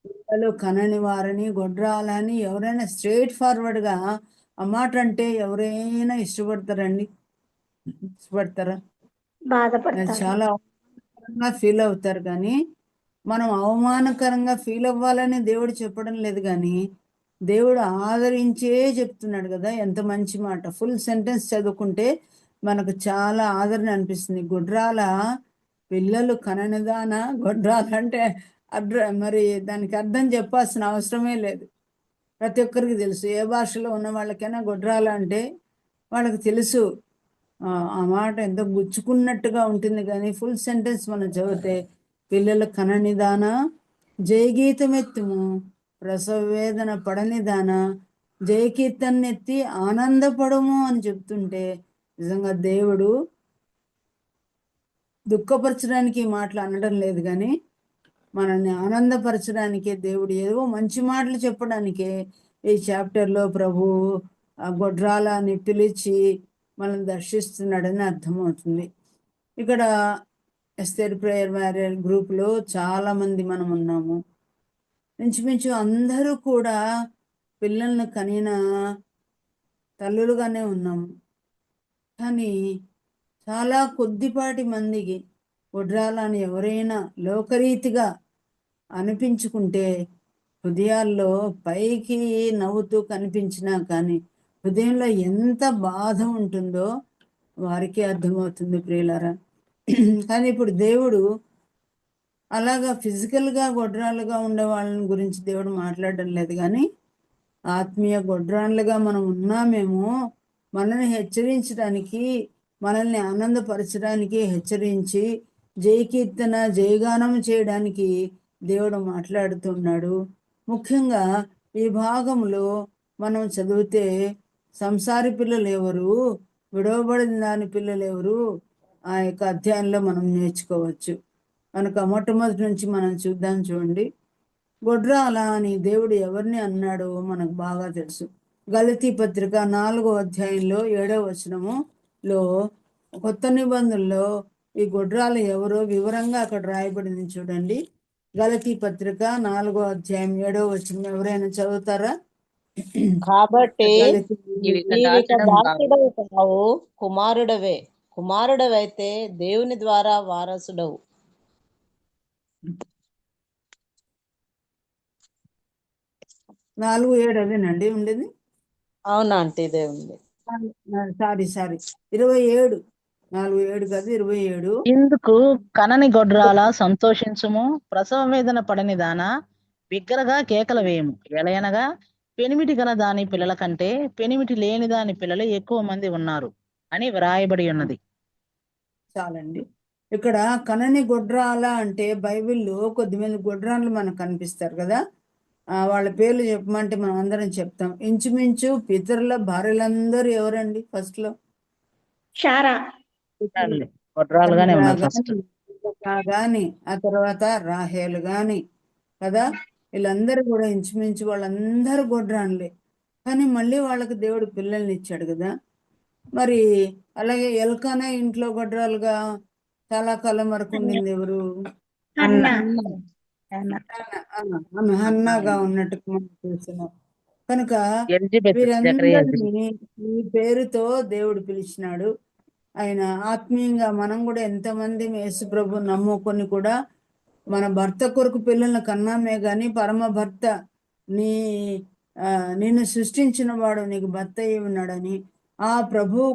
Speaker 3: పిల్లలు కనని వారని, గొడ్రాలని. ఎవరైనా స్ట్రైట్ ఫార్వర్డ్ గా ఆ మాట అంటే ఎవరైనా ఇష్టపడతారండి? ఇష్టపడతారా?
Speaker 5: బాధపడతారు.
Speaker 3: చాలా అవమానకరంగా ఫీల్ అవుతారు. కానీ మనం అవమానకరంగా ఫీల్ అవ్వాలని దేవుడు చెప్పడం లేదు, కానీ దేవుడు ఆదరించే చెప్తున్నాడు కదా. ఎంత మంచి మాట. ఫుల్ సెంటెన్స్ చదువుకుంటే మనకు చాలా ఆదరణ అనిపిస్తుంది. గొడ్రాల పిల్లలు కననిదాన గొడ్రాల అంటే మరి దానికి అర్థం చెప్పాల్సిన అవసరమే లేదు. ప్రతి ఒక్కరికి తెలుసు. ఏ భాషలో ఉన్న వాళ్ళకైనా గొడ్రాల అంటే వాళ్ళకి తెలుసు. ఆ మాట ఎంతో గుచ్చుకున్నట్టుగా ఉంటుంది. కానీ ఫుల్ సెంటెన్స్ మనం చదివితే పిల్లలు కననిదాన జయగీతమెత్తుము, ప్రసవ వేదన పడనిదాన జయకీర్తనెత్తి ఆనందపడము అని చెప్తుంటే నిజంగా దేవుడు దుఃఖపరచడానికి మాటలు అనడం లేదు, కానీ మనల్ని ఆనందపరచడానికే దేవుడు ఏవో మంచి మాటలు చెప్పడానికే ఈ చాప్టర్లో ప్రభు ఆ గొడ్రాలని పిలిచి మనల్ని దర్శిస్తున్నాడని అర్థమవుతుంది. ఇక్కడ ఎస్తేర్ ప్రేయర్ మ్యారేజ్ గ్రూప్లో చాలామంది మనం ఉన్నాము. ఇంచుమించు అందరూ కూడా పిల్లల్ని కనిన తల్లులుగానే ఉన్నాము. కానీ చాలా కొద్దిపాటి మందికి గొడ్రాలని ఎవరైనా లోకరీతిగా అనిపించుకుంటే హృదయాల్లో పైకి నవ్వుతూ కనిపించినా కానీ హృదయంలో ఎంత బాధ ఉంటుందో వారికి అర్థమవుతుంది ప్రియులారా. కానీ ఇప్పుడు దేవుడు అలాగా ఫిజికల్గా గొడ్రాలుగా ఉండే వాళ్ళని గురించి దేవుడు మాట్లాడడం లేదు, కానీ ఆత్మీయ గొడ్రాళ్ళుగా మనం ఉన్నామేమో మనల్ని హెచ్చరించడానికి, మనల్ని ఆనందపరచడానికి, హెచ్చరించి జయకీర్తన జయగానం చేయడానికి దేవుడు మాట్లాడుతున్నాడు. ముఖ్యంగా ఈ భాగంలో మనం చదివితే సంసారి పిల్లలు ఎవరు, విడవబడిన దాని పిల్లలు ఎవరు, ఆ యొక్క అధ్యాయంలో మనం నేర్చుకోవచ్చు. కనుక మొట్టమొదటి నుంచి మనం చూద్దాం. చూడండి, గొడ్రాల అని దేవుడు ఎవరిని అన్నాడో మనకు బాగా తెలుసు. గలతీ పత్రిక 4వ అధ్యాయంలో 7వ వచనములో కొత్త నిబంధనలో ఈ గొడ్రాలు ఎవరో వివరంగా అక్కడ రాయబడింది. చూడండి, గలతీ పత్రిక 4వ అధ్యాయం 7వ వచనం ఎవరైనా చదువుతారా?
Speaker 9: కాబట్టి
Speaker 4: ఇవిక
Speaker 9: నీవిక
Speaker 4: దాచడం కాదు.
Speaker 9: దాసుడవు కావు, కుమారుడవే. కుమారుడవైతే దేవుని ద్వారా వారసుడవు.
Speaker 3: 4:7 అదేనండి ఉండేది.
Speaker 9: అవునా అంటే ఇదే ఉంది.
Speaker 3: సారీ 27, 4:7 కాదు 27.
Speaker 6: ఇందుకు కనని గొడ్రాల సంతోషించుము, ప్రసవ వేదన పడని దానా బిగ్గరగా కేకలు వేయము. ఎలయనగా పెనిమిటి గల దాని పిల్లల కంటే పెనిమిటి లేని దాని పిల్లలు ఎక్కువ మంది ఉన్నారు అని వ్రాయబడి ఉన్నది.
Speaker 3: చాలండి. ఇక్కడ కనని గొడ్రాల అంటే బైబిల్లో కొద్దిమంది గొడ్రాళ్ళు మనకు కనిపిస్తారు కదా. వాళ్ళ పేర్లు చెప్పమంటే మనం అందరం చెప్తాం. ఇంచుమించు పితరుల భార్యలందరూ ఎవరండి? ఫస్ట్ లో
Speaker 5: షారా
Speaker 6: గొడ్రాలుగానే ఉన్నారు ఫస్ట్.
Speaker 3: గాని ఆ తర్వాత రాహేలు గాని కదా, వీళ్ళందరూ కూడా ఇంచుమించు వాళ్ళందరూ గొడ్రాన్లే. కానీ మళ్ళీ వాళ్ళకి దేవుడు పిల్లల్ని ఇచ్చాడు కదా. మరి అలాగే ఎల్కానా ఇంట్లో గొడ్రాలుగా చాలా కాలం వరకు ఉండింది ఎవరు? హన్నాగా ఉన్నట్టు మనం చూస్తున్నాం. కనుక వీరందరినీ ఈ పేరుతో దేవుడు పిలిచినాడు. ఆయన ఆత్మీయంగా మనం కూడా ఎంతమంది యేసు ప్రభు నమ్ముకొని కూడా మన భర్త కొరకు పిల్లలను కన్నామే గాని పరమ భర్త నిన్ను సృష్టించిన వాడు నీకు భర్త అయి ఉన్నాడని ఆ ప్రభువు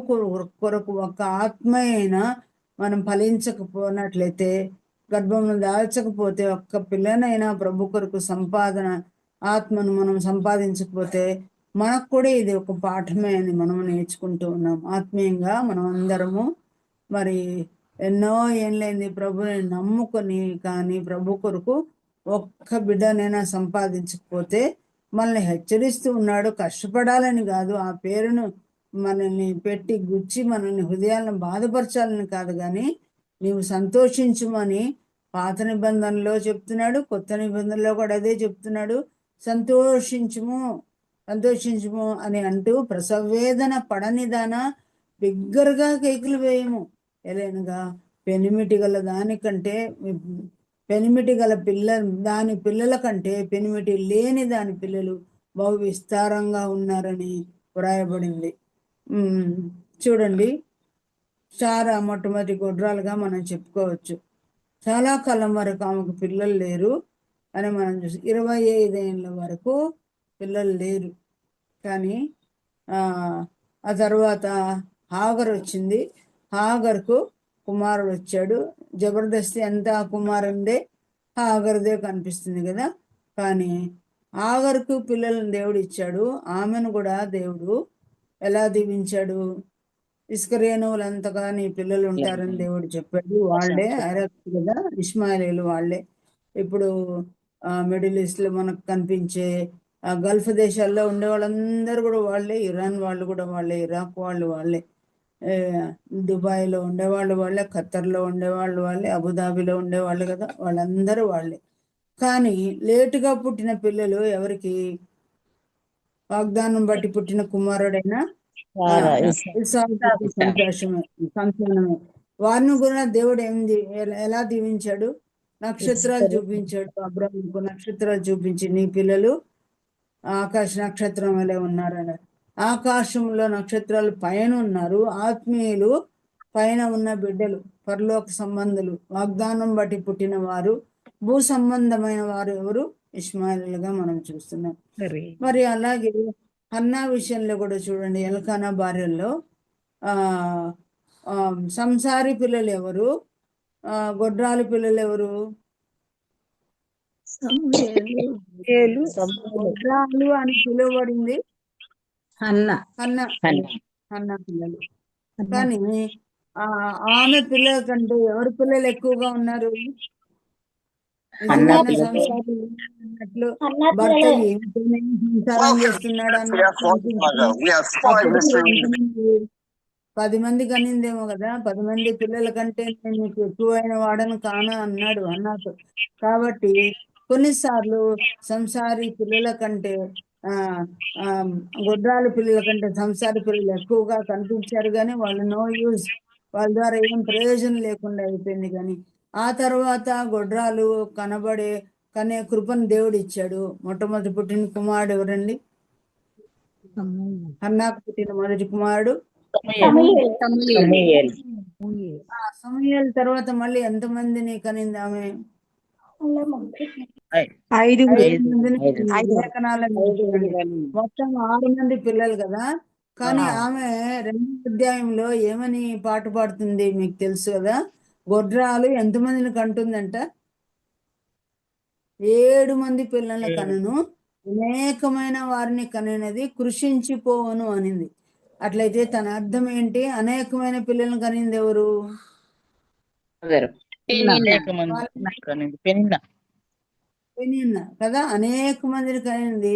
Speaker 3: కొరకు ఒక ఆత్మ అయినా మనం ఫలించకపోయినట్లయితే, గర్భంలో దాల్చకపోతే, ఒక్క పిల్లనైనా ప్రభు కొరకు సంపాదన ఆత్మను మనం సంపాదించకపోతే మనకు కూడా ఇది ఒక పాఠమే అని మనం నేర్చుకుంటూ ఉన్నాం. ఆత్మీయంగా మనం అందరము మరి ఎన్నో ఏళ్ళైంది ప్రభుని నమ్ముకొని, కానీ ప్రభు కొరకు ఒక్క బిడ్డనైనా సంపాదించకపోతే మనల్ని హెచ్చరిస్తూ ఉన్నాడు. కష్టపడాలని కాదు, ఆ పేరును మనల్ని పెట్టి గుచ్చి మనల్ని హృదయాలను బాధపరచాలని కాదు, కానీ నీవు సంతోషించుమని పాత నిబంధనలో చెప్తున్నాడు, కొత్త నిబంధనలో కూడా అదే చెప్తున్నాడు. సంతోషించుము అని అంటూ ప్రసవేదన పడనిదానా బిగ్గరగా కేకులు వేయము. ఎలానగా పెనిమిటి గల దానికంటే పెనిమిటి గల దాని పిల్లల కంటే పెనిమిటి లేని దాని పిల్లలు బహు విస్తారంగా ఉన్నారని వ్రాయబడింది. చూడండి, షారా మొట్టమొదటి గొడ్రాలుగా మనం చెప్పుకోవచ్చు. చాలా కాలం వరకు ఆమెకు పిల్లలు లేరు అని మనం చూసి 25 ఏళ్ళ వరకు పిల్లలు లేరు. కానీ ఆ తర్వాత హాగర్ వచ్చింది. హాగర్కు కుమారుడు వచ్చాడు. జబర్దస్తి అంతా ఆ కుమారుందే, హాగర్దే కనిపిస్తుంది కదా. కానీ హాగర్కు పిల్లలను దేవుడు ఇచ్చాడు. ఆమెను కూడా దేవుడు ఎలా దీవించాడు? ఇసుక రేణువులంతగా నీ పిల్లలు ఉంటారని దేవుడు చెప్పాడు. వాళ్ళే ఐరాక్స్ కదా, ఇష్మాయిలీలు వాళ్ళే. ఇప్పుడు మిడిల్ ఈస్ట్ లో మనకు కనిపించే గల్ఫ్ దేశాల్లో ఉండే వాళ్ళందరూ కూడా వాళ్ళే. ఇరాన్ వాళ్ళు కూడా వాళ్ళే, ఇరాక్ వాళ్ళు వాళ్ళే, దుబాయ్లో ఉండేవాళ్ళు వాళ్ళే, ఖత్తర్లో ఉండేవాళ్ళు వాళ్ళే, అబుదాబిలో ఉండేవాళ్ళు కదా, వాళ్ళందరూ వాళ్ళే. కానీ లేటుగా పుట్టిన పిల్లలు ఎవరికి? వాగ్దానం బట్టి పుట్టిన కుమారుడైనా సంతానమే. వారిని కూడా దేవుడు ఎలా దీవించాడు? నక్షత్రాలు చూపించాడు. అబ్రాహాముకు నక్షత్రాలు చూపించి నీ పిల్లలు ఆకాశ నక్షత్రం వలె ఉన్నారని. ఆకాశంలో నక్షత్రాలు పైన ఉన్నారు, ఆత్మీయులు పైన ఉన్న బిడ్డలు, పరలోక సంబంధులు, వాగ్దానం బట్టి పుట్టిన వారు, భూ సంబంధమైన వారు ఎవరు? ఇష్మాయిలుగా మనం చూస్తున్నాం. మరి అలాగే హన్నా విషయంలో కూడా చూడండి, ఎల్కానా భార్యల్లో సంసారి పిల్లలు ఎవరు? గొడ్రాలు పిల్లలు ఎవరు? గొడ్రాలు అని పిలువబడింది హన్నా పిల్లలు. కానీ ఆమె పిల్లల కంటే ఎవరి పిల్లలు ఎక్కువగా ఉన్నారు? నిజమైన సంసారం అన్నట్లు భర్త సంసారం చేస్తున్నాడు అన్న 10 మంది కనిందేమో కదా. 10 మంది పిల్లల కంటే నేను నీకు ఎక్కువైన వాడను కాను అన్నాడు అన్నాతో. కాబట్టి కొన్నిసార్లు సంసారి పిల్లల కంటే గొడ్రాలు పిల్లల కంటే సంసారి పిల్లలు ఎక్కువగా కనిపించారు, కానీ వాళ్ళు నో యూజ్, వాళ్ళ ద్వారా ఏం ప్రయోజనం లేకుండా అయిపోయింది. కానీ ఆ తర్వాత గొడ్రాలు కనే కృపను దేవుడు ఇచ్చాడు. మొట్టమొదటి పుట్టిన కుమారుడు ఎవరండి? హన్నాకు పుట్టిన మొదటి కుమారుడు సమూయేలు. తర్వాత మళ్ళీ ఎంతమందిని కనింది ఆమె? 5 మందిని. మొత్తం 6 మంది పిల్లలు కదా. కానీ ఆమె 2వ అధ్యాయంలో ఏమని పాట పాడుతుంది మీకు తెలుసు కదా. గొడ్రాలు ఎంతమందిని కంటుందంట? 7 మంది పిల్లలను కనును, అనేకమైన వారిని కనినది, కృషించిపోవను అనింది. అట్లయితే తన అర్థం ఏంటి? అనేకమైన పిల్లలను కనింది ఎవరు? కదా. అనేక మందిని కనింది,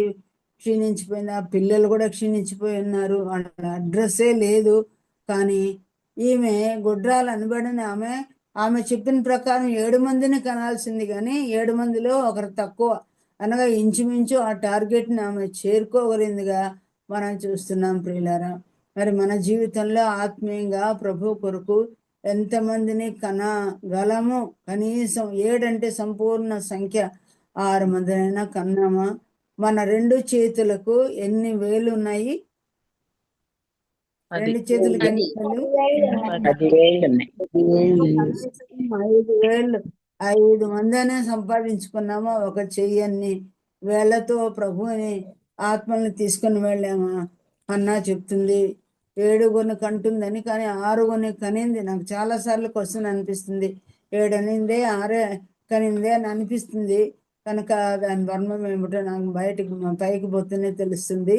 Speaker 3: క్షీణించిపోయింది. ఆ పిల్లలు కూడా క్షీణించిపోయి ఉన్నారు, వాళ్ళ అడ్రస్సే లేదు. కానీ ఈమె గొడ్రాలు అనబడిన ఆమె చెప్పిన ప్రకారం 7 మందిని కనాల్సింది, కానీ 7 మందిలో ఒకరు తక్కువ, అనగా ఇంచుమించు ఆ టార్గెట్ని ఆమె చేరుకోగలిగిందిగా మనం చూస్తున్నాం ప్రియులారా. మరి మన జీవితంలో ఆత్మీయంగా ప్రభు కొరకు ఎంతమందిని కనగలము? కనీసం 7 అంటే సంపూర్ణ సంఖ్య. 6 మందినైనా కన్నామా? మన 2 చేతులకు ఎన్ని వేలు ఉన్నాయి? 2 చేతులకు ఎన్ని వేలు? 5 వేలు. 5 మందినే సంపాదించుకున్నామా? ఒక చెయ్యన్ని వేళ్లతో ప్రభుని ఆత్మల్ని తీసుకుని వెళ్ళామా? అన్నా చెప్తుంది 7 కంటుందని, కానీ 6 కనింది. నాకు చాలా సార్లు క్వశ్చన్ అనిపిస్తుంది, 7 అనిందే 6 కనిందే అని అనిపిస్తుంది. కనుక దాని వర్మం ఏమిటో నాకు పైకి పోతేనే తెలుస్తుంది.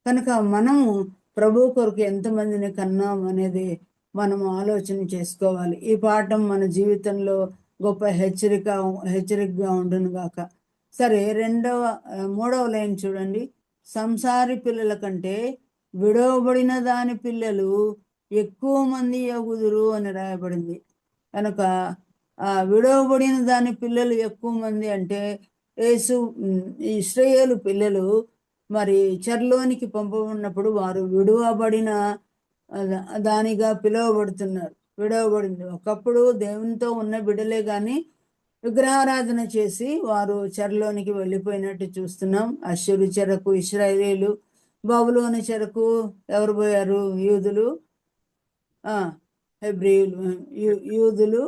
Speaker 3: కనుక మనము ప్రభు కొరకు ఎంతమందిని కన్నాం అనేది మనం ఆలోచన చేసుకోవాలి. ఈ పాఠం మన జీవితంలో గొప్ప హెచ్చరికగా ఉండును గాక. సరే, 3వ లైన్ చూడండి. సంసారి పిల్లల కంటే విడవబడిన దాని పిల్లలు ఎక్కువ మంది యగుదురు అని రాయబడింది. కనుక విడవబడిన దాని పిల్లలు ఎక్కువ మంది అంటే ఇశ్రాయేలు పిల్లలు మరి చెరలోనికి పంపబడినప్పుడు వారు విడువబడిన దానిగా పిలువబడుతున్నారు. విడవబడింది. ఒకప్పుడు దేవునితో ఉన్న బిడ్డలే కానీ విగ్రహారాధన చేసి వారు చెరలోనికి వెళ్ళిపోయినట్టు చూస్తున్నాం. అష్షూరు చెరకు ఇశ్రాయేలీలు, బబులోను చెరకు ఎవరు పోయారు? యూదులు, హెబ్రీయులు, యూదులు,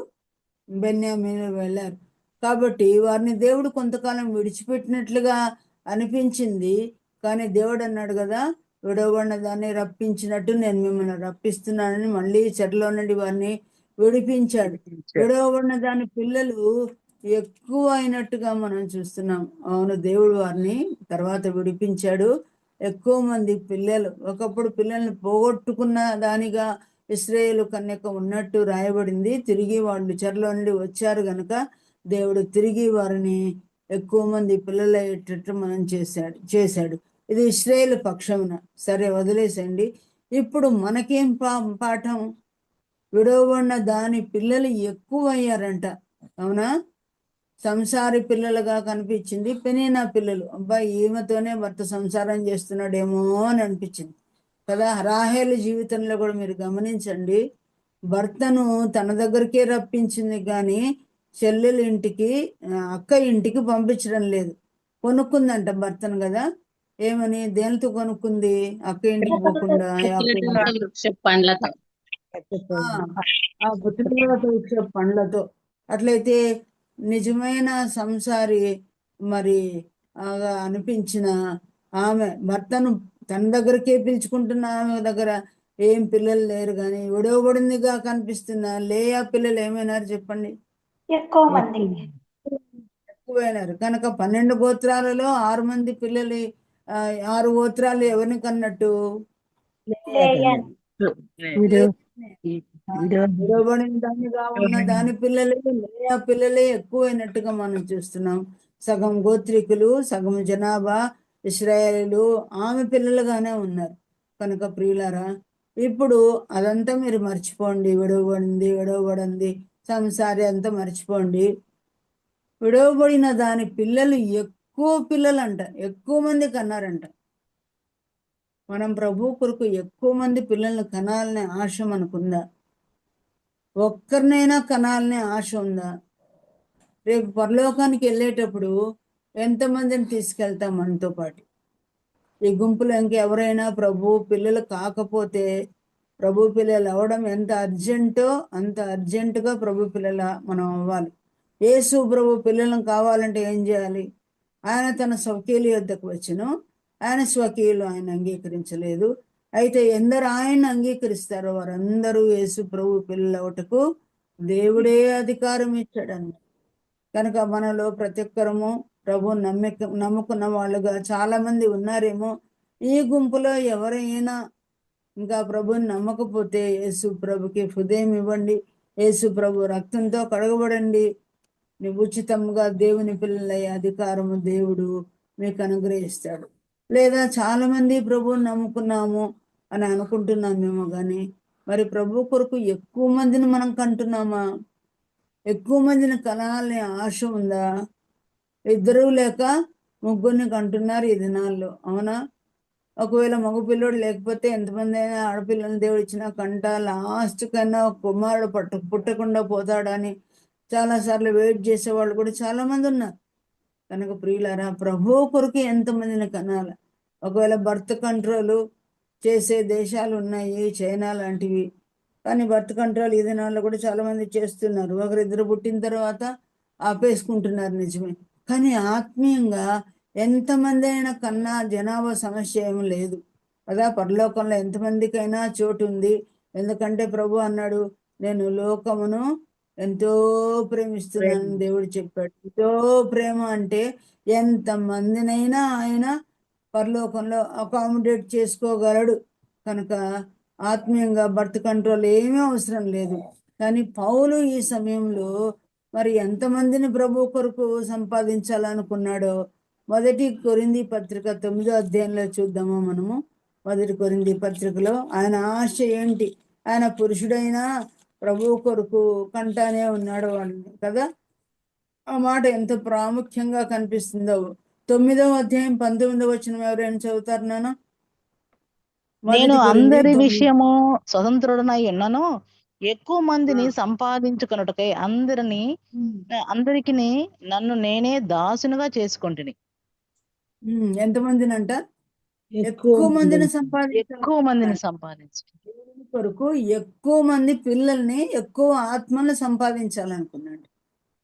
Speaker 3: బెన్యామీనులు వెళ్ళారు. కాబట్టి వారిని దేవుడు కొంతకాలం విడిచిపెట్టినట్లుగా అనిపించింది. కానీ దేవుడు అన్నాడు కదా, విడవబడిన దాన్ని రప్పించినట్టు నేను మిమ్మల్ని రప్పిస్తున్నానని మళ్ళీ చెరలో నుండి వారిని విడిపించాడు. విడవబడిన దాని పిల్లలు ఎక్కువ అయినట్టుగా మనం చూస్తున్నాం. అవును, దేవుడు వారిని తర్వాత విడిపించాడు. ఎక్కువ మంది పిల్లలు, ఒకప్పుడు పిల్లల్ని పోగొట్టుకున్న దానిగా ఇశ్రాయేలు కన్యక ఉన్నట్టు రాయబడింది. తిరిగి వాళ్ళు చెరలో నుండి వచ్చారు గనుక దేవుడు తిరిగి వారిని ఎక్కువ మంది పిల్లలు అయ్యేటట్టు మనం చేశాడు. ఇది ఇశ్రాయేలు పక్షమున. సరే, వదిలేసండి. ఇప్పుడు మనకేం పాఠం? విడవబడిన దాని పిల్లలు ఎక్కువ అయ్యారంట. అవునా? సంసారి పిల్లలుగా కనిపించింది. పెనీనా పిల్లలు, అబ్బాయి ఈమెతోనే భర్త సంసారం చేస్తున్నాడేమో అని అనిపించింది కదా. రాహేలు జీవితంలో కూడా మీరు గమనించండి, భర్తను తన దగ్గరికే రప్పించింది కానీ చెల్లెల ఇంటికి, అక్క ఇంటికి పంపించడం లేదు. కొనుక్కుందంట భర్తను కదా. ఏమని, దేనితో కొనుక్కుంది? అక్క ఇంటికి పోకుండా
Speaker 4: పండ్లతో,
Speaker 3: ఆ బుద్ధిమలతో వచ్చే పండ్లతో. అట్లయితే నిజమైన సంసారి మరి అనిపించిన ఆమె భర్తను తన దగ్గరకే పిలుచుకుంటున్న ఆమె దగ్గర ఏం పిల్లలు లేరు, కానీ విడవబడిందిగా కనిపిస్తున్న లేయా పిల్లలు ఏమైనారు చెప్పండి?
Speaker 5: ఎక్కువ మంది,
Speaker 3: ఎక్కువైనారు. కనుక 12 గోత్రాలలో 6 మంది పిల్లలు, 6 గోత్రాలు ఎవరిని కన్నట్టు? విడవబడిన దానిగా ఉన్న దాని పిల్లలే, లేయా పిల్లలే ఎక్కువైనట్టుగా మనం చూస్తున్నాం. సగం గోత్రికులు, సగం జనాభా ఇశ్రాయేలీలు ఆమె పిల్లలుగానే ఉన్నారు. కనుక ప్రియులారా, ఇప్పుడు అదంతా మీరు మర్చిపోండి. విడవబడింది సంసారి అంతా మర్చిపోండి. విడవబడిన దాని పిల్లలు ఎక్కువ పిల్లలంట, ఎక్కువ మంది కన్నారంట. మనం ప్రభు కొరకు ఎక్కువ మంది పిల్లల్ని కనాలనే ఆశ మనకుందా? ఒక్కరినైనా కనాలనే ఆశ ఉందా? రేపు పరలోకానికి వెళ్ళేటప్పుడు ఎంతమందిని తీసుకెళ్తాం మనతో పాటు? ఈ గుంపులో ఇంకెవరైనా ప్రభు పిల్లలు కాకపోతే, ప్రభు పిల్లలు అవడం ఎంత అర్జెంటో అంత అర్జెంటుగా ప్రభు పిల్లల మనం అవ్వాలి. యేసు ప్రభు పిల్లలను కావాలంటే ఏం చేయాలి? ఆయన తన స్వకీయుల యొద్దకు వచ్చును, ఆయన స్వకీయులు ఆయన అంగీకరించలేదు. అయితే ఎందరు ఆయన అంగీకరిస్తారో వారందరూ యేసు ప్రభు పిల్లలు అవటకు దేవుడే అధికారం ఇచ్చాడన్న. కనుక మనలో ప్రతి ఒక్కరము ప్రభు నమ్ముకున్న వాళ్ళుగా చాలా మంది ఉన్నారేమో. ఈ గుంపులో ఎవరైనా ఇంకా ప్రభుని నమ్మకపోతే యేసు ప్రభుకి హృదయం ఇవ్వండి. యేసు ప్రభు రక్తంతో కడగబడండి. ఉచితంగా దేవుని పిల్లలయ్యే అధికారము దేవుడు మీకు అనుగ్రహిస్తాడు. లేదా చాలా మంది ప్రభువుని నమ్ముకున్నాము అని అనుకుంటున్నామేమో కానీ మరి ప్రభు కొరకు ఎక్కువ మందిని మనం కంటున్నామా? ఎక్కువ మందిని కనాలనే ఆశ ఉందా? 2 లేక 3 కంటున్నారు ఈ దినాల్లో. అవునా? ఒకవేళ మగపిల్లోడు లేకపోతే ఎంతమంది అయినా ఆడపిల్లలు దేవుడు ఇచ్చినా కంట, లాస్ట్ కన్నా కుమారుడు పుట్టకుండా పోతాడని చాలాసార్లు వెయిట్ చేసేవాళ్ళు కూడా చాలా మంది ఉన్నారు. కనుక ప్రియులారా, ప్రభు కొరకు ఎంతమందిని కనాలి? ఒకవేళ బర్త్ కంట్రోల్ చేసే దేశాలు ఉన్నాయి, చైనా లాంటివి. కానీ బర్త్ కంట్రోల్ ఈ దినాల్లో కూడా చాలా మంది చేస్తున్నారు. ఒకరిద్దరు పుట్టిన తర్వాత ఆపేసుకుంటున్నారు, నిజమే. కానీ ఆత్మీయంగా ఎంతమంది అయినా కన్నా జనాభా సమస్య ఏమి లేదు కదా. పరలోకంలో ఎంతమందికైనా చోటు ఉంది. ఎందుకంటే ప్రభు అన్నాడు, నేను లోకమును ఎంతో ప్రేమిస్తున్నాను దేవుడు చెప్పాడు. ఎంతో ప్రేమ అంటే ఎంతమందినైనా ఆయన పరలోకంలో అకామిడేట్ చేసుకోగలడు. కనుక ఆత్మీయంగా బర్త్ కంట్రోల్ ఏమీ అవసరం లేదు. కానీ పౌలు ఈ సమయంలో మరి ఎంతమందిని ప్రభు కొరకు సంపాదించాలనుకున్నాడో 1 కొరింథీ పత్రిక 9వ అధ్యాయంలో చూద్దాము మనము. 1 కొరింథీ పత్రికలో ఆయన ఆశ ఏంటి? ఆయన పురుషుడైనా ప్రభు కొరకు కంటానే ఉన్నాడు వాళ్ళని కదా. ఆ మాట ఎంత ప్రాముఖ్యంగా కనిపిస్తుందో. 9వ అధ్యాయం 19వ వచనం ఎవరైనా చదువుతారు నాన్న?
Speaker 6: నేను అందరి విషయము స్వతంత్రుడనై ఉన్నాను, ఎక్కువ మందిని సంపాదించుకొనుటకై అందరికి నన్ను నేనే దాసునుగా చేసుకుంటుని.
Speaker 3: ఎంతమందినంట? ఎక్కువ మందిని
Speaker 6: ఎక్కువ మందిని సంపాదించు
Speaker 3: కొరకు ఎక్కువ మంది పిల్లల్ని, ఎక్కువ ఆత్మల్ని సంపాదించాలనుకున్నాడు.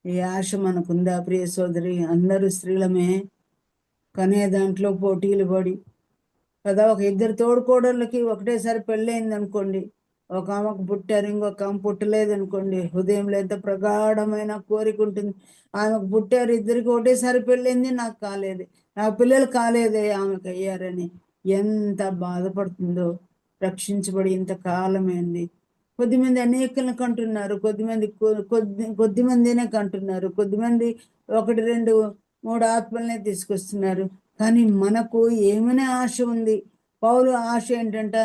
Speaker 3: ఈ ఆశ మనకుందా ప్రియ సోదరి? అందరూ స్త్రీలమే కనే దాంట్లో పోటీలు పడి కదా. ఒక ఇద్దరు తోడుకోడళ్ళకి ఒకటేసారి పెళ్ళయింది అనుకోండి, ఒక ఆమెకు పుట్టారు, ఇంకొక ఆమె పుట్టలేదు అనుకోండి, హృదయంలో ఎంత ప్రగాఢమైన కోరిక ఉంటుంది. ఆమెకు పుట్టారు, ఇద్దరికి ఒకటేసారి పెళ్ళయింది, నాకు కాలేదు, నాకు పిల్లలు కాలేదే, ఆమెకు అయ్యారని ఎంత బాధపడుతుందో. రక్షించబడి ఇంతకాలమైంది. కొద్దిమంది అనేకులను కంటున్నారు, కొద్దిమందినే కంటున్నారు, కొద్దిమంది 1, 2, 3 ఆత్మలనే తీసుకొస్తున్నారు. కానీ మనకు ఏమనే ఆశ ఉంది? పౌలు ఆశ ఏంటంట?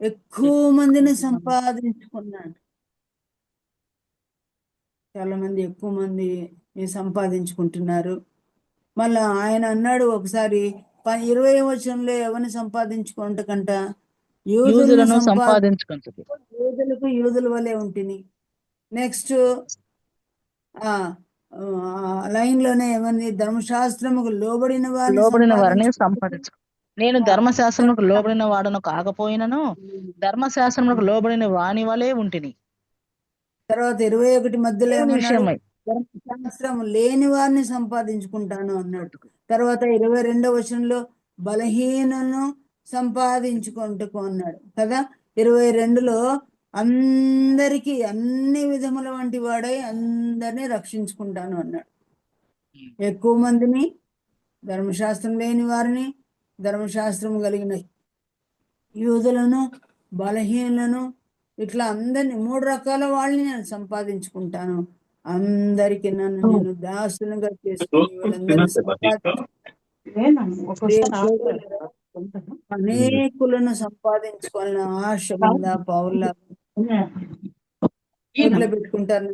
Speaker 3: ఎక్కువ మందిని సంపాదించుకున్నాడు. చాలా మంది ఎక్కువ మంది సంపాదించుకుంటున్నారు. మళ్ళా ఆయన అన్నాడు ఒకసారి 20వ వచనంలో ఎవరిని సంపాదించుకుంటకంట?
Speaker 6: యూదులను సంపాదించుకుంటుంది.
Speaker 3: యూదులకు యూదుల వలె ఉంటుంది. నెక్స్ట్ లైన్ లోనే ఏమని? ధర్మశాస్త్రముకు లోబడిన
Speaker 6: వారిని సంపాదించు. నేను ధర్మశాస్త్రములకు లోబడిన వాడను కాకపోయినను ధర్మశాస్త్రములకు లోబడిన వాని వలె ఉంటిని.
Speaker 3: తర్వాత 21 మధ్యలో ఏమన్నాడు? ధర్మశాస్త్రం లేని వారిని సంపాదించుకుంటాను అన్నాడు. తర్వాత 22వ వచనంలో బలహీనను సంపాదించుకుంటూ అన్నాడు కదా. 22లో అందరికీ అన్ని విధముల వంటి వాడై అందరినీ రక్షించుకుంటాను అన్నాడు. ఎక్కువ మందిని, ధర్మశాస్త్రం లేని వారిని, ధర్మశాస్త్రం కలిగిన యూదులను, బలహీనులను, ఇట్లా అందరిని 3 రకాల వాళ్ళని నేను సంపాదించుకుంటాను. అందరికి నన్ను నేను దాసులుగా చేసుకుని వీళ్ళందరినీ అనేకులను సంపాదించుకోవాలని ఆశ ఉందా పౌల? ఇంట్లో పెట్టుకుంటారు.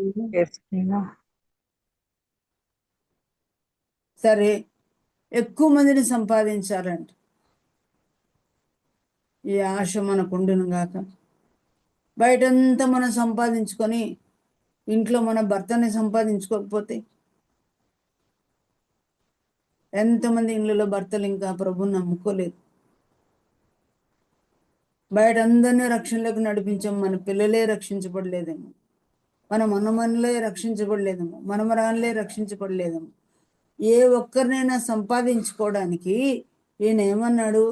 Speaker 3: సరే, ఎక్కువ మందిని సంపాదించాలంట. ఈ ఆశ మనకుండును గాక. బయటంతా మనం సంపాదించుకొని ఇంట్లో మన భర్తని సంపాదించుకోకపోతే, ఎంతమంది ఇళ్ళలో భర్తలు ఇంకా ప్రభుని నమ్ముకోలేదు. బయట అందరినీ రక్షణలోకి నడిపించాము, మన పిల్లలే రక్షించబడలేదేమో, మన మనమనులే రక్షించబడలేదేమో, మనమరాలే రక్షించబడలేదేమో. ఏ ఒక్కరినైనా సంపాదించుకోవడానికి ఈయన ఏమన్నాడు?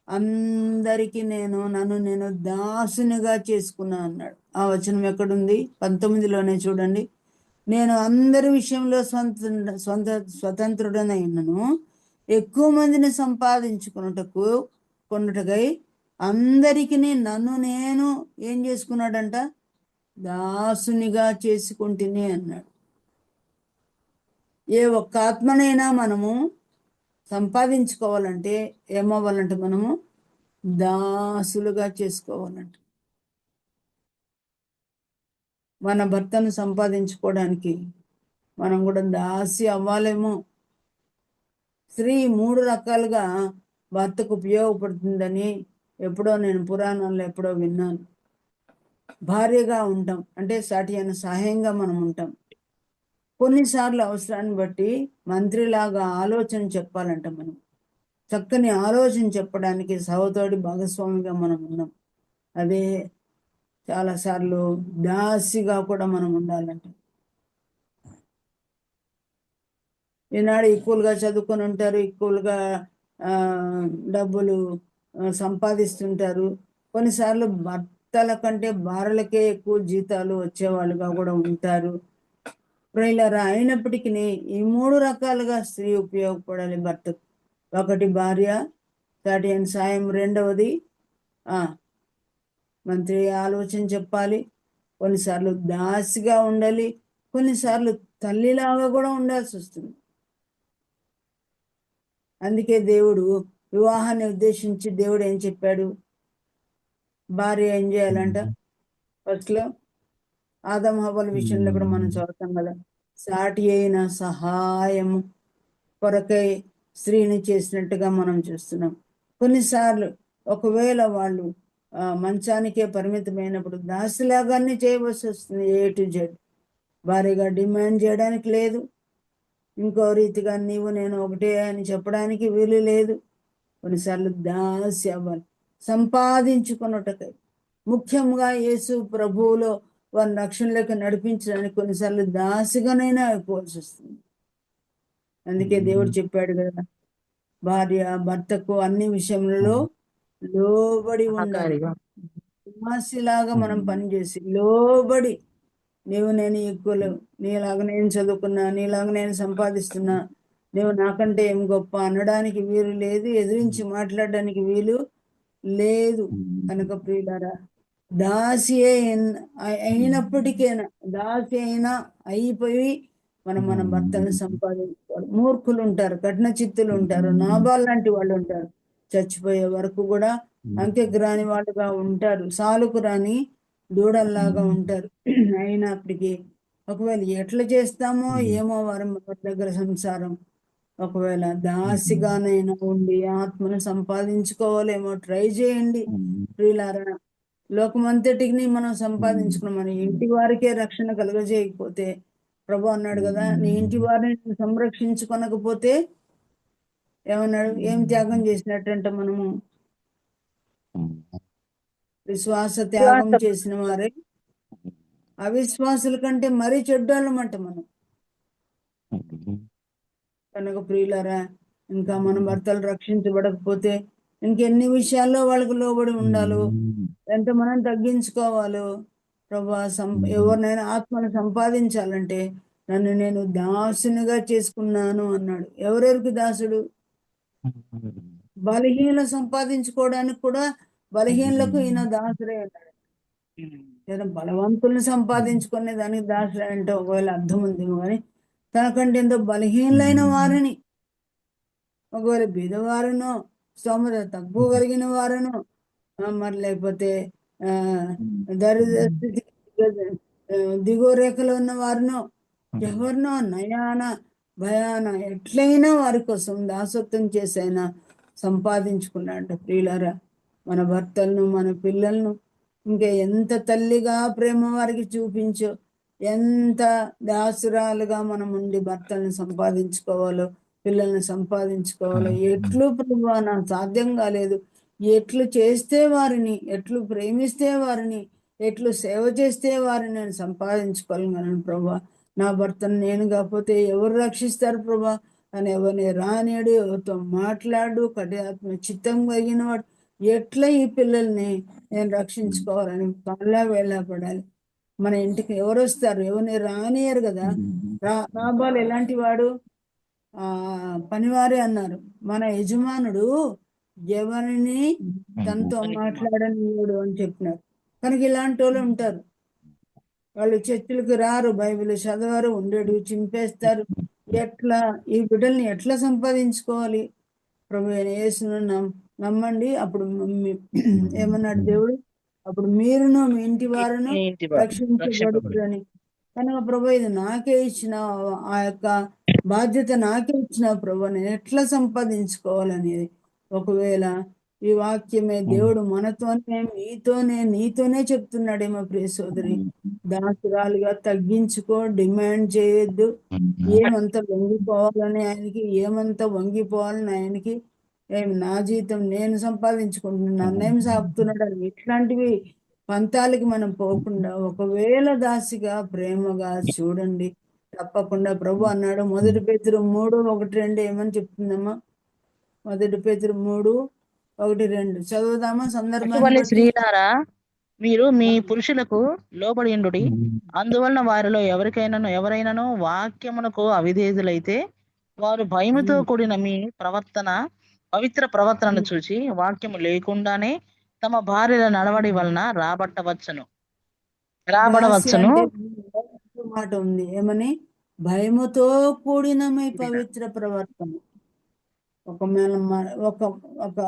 Speaker 3: అందరికీ నన్ను నేను దాసునిగా చేసుకున్నా అన్నాడు. ఆ వచనం ఎక్కడుంది? 19లోనే చూడండి. నేను అందరి విషయంలో స్వతంత్రుడనైనను ఎక్కువ మందిని సంపాదించుకున్నటకై అందరికీ నన్ను నేను ఏం చేసుకున్నాడంట? దాసునిగా చేసుకుంటుని అన్నాడు. ఏ ఒక్క ఆత్మనైనా మనము సంపాదించుకోవాలంటే ఏమవ్వాలంటే మనము దాసులుగా చేసుకోవాలంట. మన భర్తను సంపాదించుకోవడానికి మనం కూడా దాసి అవ్వాలేమో. స్త్రీ 3 రకాలుగా భర్తకు ఉపయోగపడుతుందని ఎప్పుడో నేను పురాణాల్లో ఎప్పుడో విన్నాను. భార్యగా ఉంటాం అంటే సాటి అయిన సహాయంగా మనం ఉంటాం. కొన్నిసార్లు అవసరాన్ని బట్టి మంత్రిలాగా ఆలోచన చెప్పాలంట. మనం చక్కని ఆలోచన చెప్పడానికి సహోదరుడి భాగస్వామిగా మనం ఉన్నాం. అదే చాలాసార్లు దాసిగా కూడా మనం ఉండాలంట. ఈనాడు ఈక్వల్గా చదువుకొని ఉంటారు, ఈక్వల్గా డబ్బులు సంపాదిస్తుంటారు. కొన్నిసార్లు భర్తల కంటే భార్యలకే ఎక్కువ జీతాలు వచ్చేవాళ్ళుగా కూడా ఉంటారు. ప్రియులారా, అయినప్పటికీ ఈ 3 రకాలుగా స్త్రీ ఉపయోగపడాలి భర్తకు. ఒకటి భార్య, సాటి అయిన సాయం. రెండవది మంత్రి ఆలోచన చెప్పాలి. కొన్నిసార్లు దాసిగా ఉండాలి, కొన్నిసార్లు తల్లిలాగా కూడా ఉండాల్సి వస్తుంది. అందుకే దేవుడు వివాహాన్ని ఉద్దేశించి దేవుడు ఏం చెప్పాడు? భార్య ఏం చేయాలంట? ఫస్ట్లో ఆదము హవ్వల విషయంలో కూడా మనం చూడతాం కదా. సాటి అయిన సహాయము కొరకై స్త్రీని చేసినట్టుగా మనం చూస్తున్నాం. కొన్నిసార్లు ఒకవేళ వాళ్ళు మంచానికే పరిమితమైనప్పుడు దాసిలాగానే చేయవలసి వస్తుంది. A to Z. భారీగా డిమాండ్ చేయడానికి లేదు, ఇంకో రీతిగా నీవు నేను ఒకటే అని చెప్పడానికి వీలు లేదు. కొన్నిసార్లు దాసి అవ్వాలి సంపాదించుకున్నట్టుకై. ముఖ్యంగా యేసు ప్రభువులో వారి రక్షణలోకి నడిపించడానికి కొన్నిసార్లు దాసిగానైనా అయిపోవాల్సి వస్తుంది. అందుకే దేవుడు చెప్పాడు కదా, భార్య భర్తకు అన్ని విషయంలో లోబడి ఉండాలి.
Speaker 6: సహకారిగా.
Speaker 3: దాసిలాగా మనం పనిచేసి లోబడి, నేను ఈక్వల్, నీలాగా నేను చదువుకున్నా, నీలాగా నేను సంపాదిస్తున్నా, నువ్వు నాకంటే ఏం గొప్ప అనడానికి వీలు లేదు, ఎదిరించి మాట్లాడడానికి వీలు లేదు. కనుక ప్రియులారా, దాసి అయినప్పటికైనా, దాసి అయినా అయిపోయి మన భర్తను సంపాదించుకోవాలి. మూర్ఖులు ఉంటారు, కఠిన చిత్తులు ఉంటారు, నాబాల్ లాంటి వాళ్ళు ఉంటారు, చచ్చిపోయే వరకు కూడా అంకెకు రాని వాళ్ళుగా ఉంటారు, సాలుకు రాని దూడల్లాగా ఉంటారు. అయినప్పటికీ ఒకవేళ ఎట్లా చేస్తామో ఏమో వారి దగ్గర సంసారం, ఒకవేళ దాసిగానైనా ఉండి ఆత్మను సంపాదించుకోవాలేమో ట్రై చేయండి ప్రియులారా. లోకమంతటికి మనం సంపాదించుకున్నాం, మన ఇంటి వారికే రక్షణ కలుగజేయకపోతే, ప్రభు అన్నాడు కదా, నీ ఇంటి వారిని సంరక్షించుకొనకపోతే ఏమన్నాడు, ఏం త్యాగం చేసినట్టంట మనము? విశ్వాస త్యాగం చేసిన వారే అవిశ్వాసుల కంటే మరీ చెడ్డోళ్ళమంట మనం. కనుక ప్రియులారా, ఇంకా మన భర్తలు రక్షించబడకపోతే ఇంకెన్ని విషయాల్లో వాళ్ళకు లోబడి ఉండాలో, ఎంత మనం తగ్గించుకోవాలో. ప్రభా, ఎవరినైనా ఆత్మను సంపాదించాలంటే నన్ను నేను దాసునిగా చేసుకున్నాను అన్నాడు. ఎవరెవరికి దాసుడు? బలహీనలు సంపాదించుకోవడానికి కూడా బలహీనలకు ఈయన దాసుడే అన్నాడు. లేదా బలవంతుల్ని సంపాదించుకునే దానికి దాసుడే అంటే ఒకవేళ అర్థం ఉందేమో కానీ, తనకంటే ఎంతో బలహీనులైన వారిని, ఒకవేళ బీదవారును, స్తోమత తక్కువ కలిగిన వారును, మరి లేకపోతే దరిద్ర స్థితి దిగువ రేఖలో ఉన్న వారును, ఎవరినో నయాన భయాన ఎట్లయినా వారి కోసం దాసత్వం చేసైనా సంపాదించుకున్నాడు. ప్రియులారా, మన భర్తలను, మన పిల్లలను ఇంకా ఎంత తల్లిగా ప్రేమ వారికి చూపించో, ఎంత దాసురాలుగా మనం ఉండి భర్తలను సంపాదించుకోవాలో, పిల్లల్ని సంపాదించుకోవాలో, ఎట్లు ప్రభువా నాకు సాధ్యం కాలేదు, ఎట్లు చేస్తే వారిని, ఎట్లు ప్రేమిస్తే వారిని, ఎట్లు సేవ చేస్తే వారిని నేను సంపాదించుకోగలను ప్రభా. నా భర్తను నేను కాకపోతే ఎవరు రక్షిస్తారు ప్రభా అని ఎవరిని రానేడు, ఎవరితో మాట్లాడు, కఠినాత్మ చిత్తం కలిగిన వాడు ఎట్లా ఈ పిల్లల్ని నేను రక్షించుకోవాలని పనిలా వెళ్ళపడాలి. మన ఇంటికి ఎవరు వస్తారు? ఎవరిని రానియరు కదా. నాబాలు ఎలాంటి వాడు? పనివారే అన్నారు. మన యజమానుడు ఎవరిని తనతో మాట్లాడనివాడు అని చెప్పినారు. కనుక ఇలాంటి వాళ్ళు ఉంటారు. వాళ్ళు చర్చిలకు రారు, బైబిల్ చదవరు, ఉండేడు చింపేస్తారు. ఎట్లా ఈ బిడ్డల్ని ఎట్లా సంపాదించుకోవాలి? ప్రభు యేసును నమ్మండి, అప్పుడు ఏమన్నాడు దేవుడు, అప్పుడు మీరును మీ ఇంటి వారును రక్షించబడుతుందని. కనుక ప్రభు, ఇది నాకే ఇచ్చిన ఆ యొక్క బాధ్యత నాకే ఇచ్చిన ప్రభు, నేను ఎట్లా సంపాదించుకోవాలనేది. ఒకవేళ ఈ వాక్యమే దేవుడు మనతోనే నీతోనే చెప్తున్నాడేమో ప్రియ సోదరి, దాసురాలుగా తగ్గించుకో, డిమాండ్ చేయొద్దు. ఏమంత వంగిపోవాలని ఆయనకి, ఏమంత వంగిపోవాలని ఆయనకి, నా జీతం నేను సంపాదించుకుంటున్నాను, నన్నేం సాగుతున్నాడు అని ఇట్లాంటివి పంతాలకి మనం పోకుండా ఒకవేళ దాసిగా ప్రేమగా చూడండి. తప్పకుండా ప్రభు అన్నాడు. 1 పేతురు 3:1-2 ఏమని చెప్తుందమ్మా? 1 పేతురు 3:1-2 చదువుదామా? సందర్భాన్ని
Speaker 6: స్త్రీలారా, మీరు మీ పురుషులకు లోబడిండుడి. అందువలన వారిలో ఎవరైనాను వాక్యమునకు అవిధేయులైతే వారు భయముతో కూడిన మీ పవిత్ర ప్రవర్తనను చూసి వాక్యము లేకుండానే తమ భార్యల నడవడి వలన రాబడవచ్చును.
Speaker 3: మాట ఉంది ఏమని? భయముతో కూడిన మీ పవిత్ర ప్రవర్తన. ఒక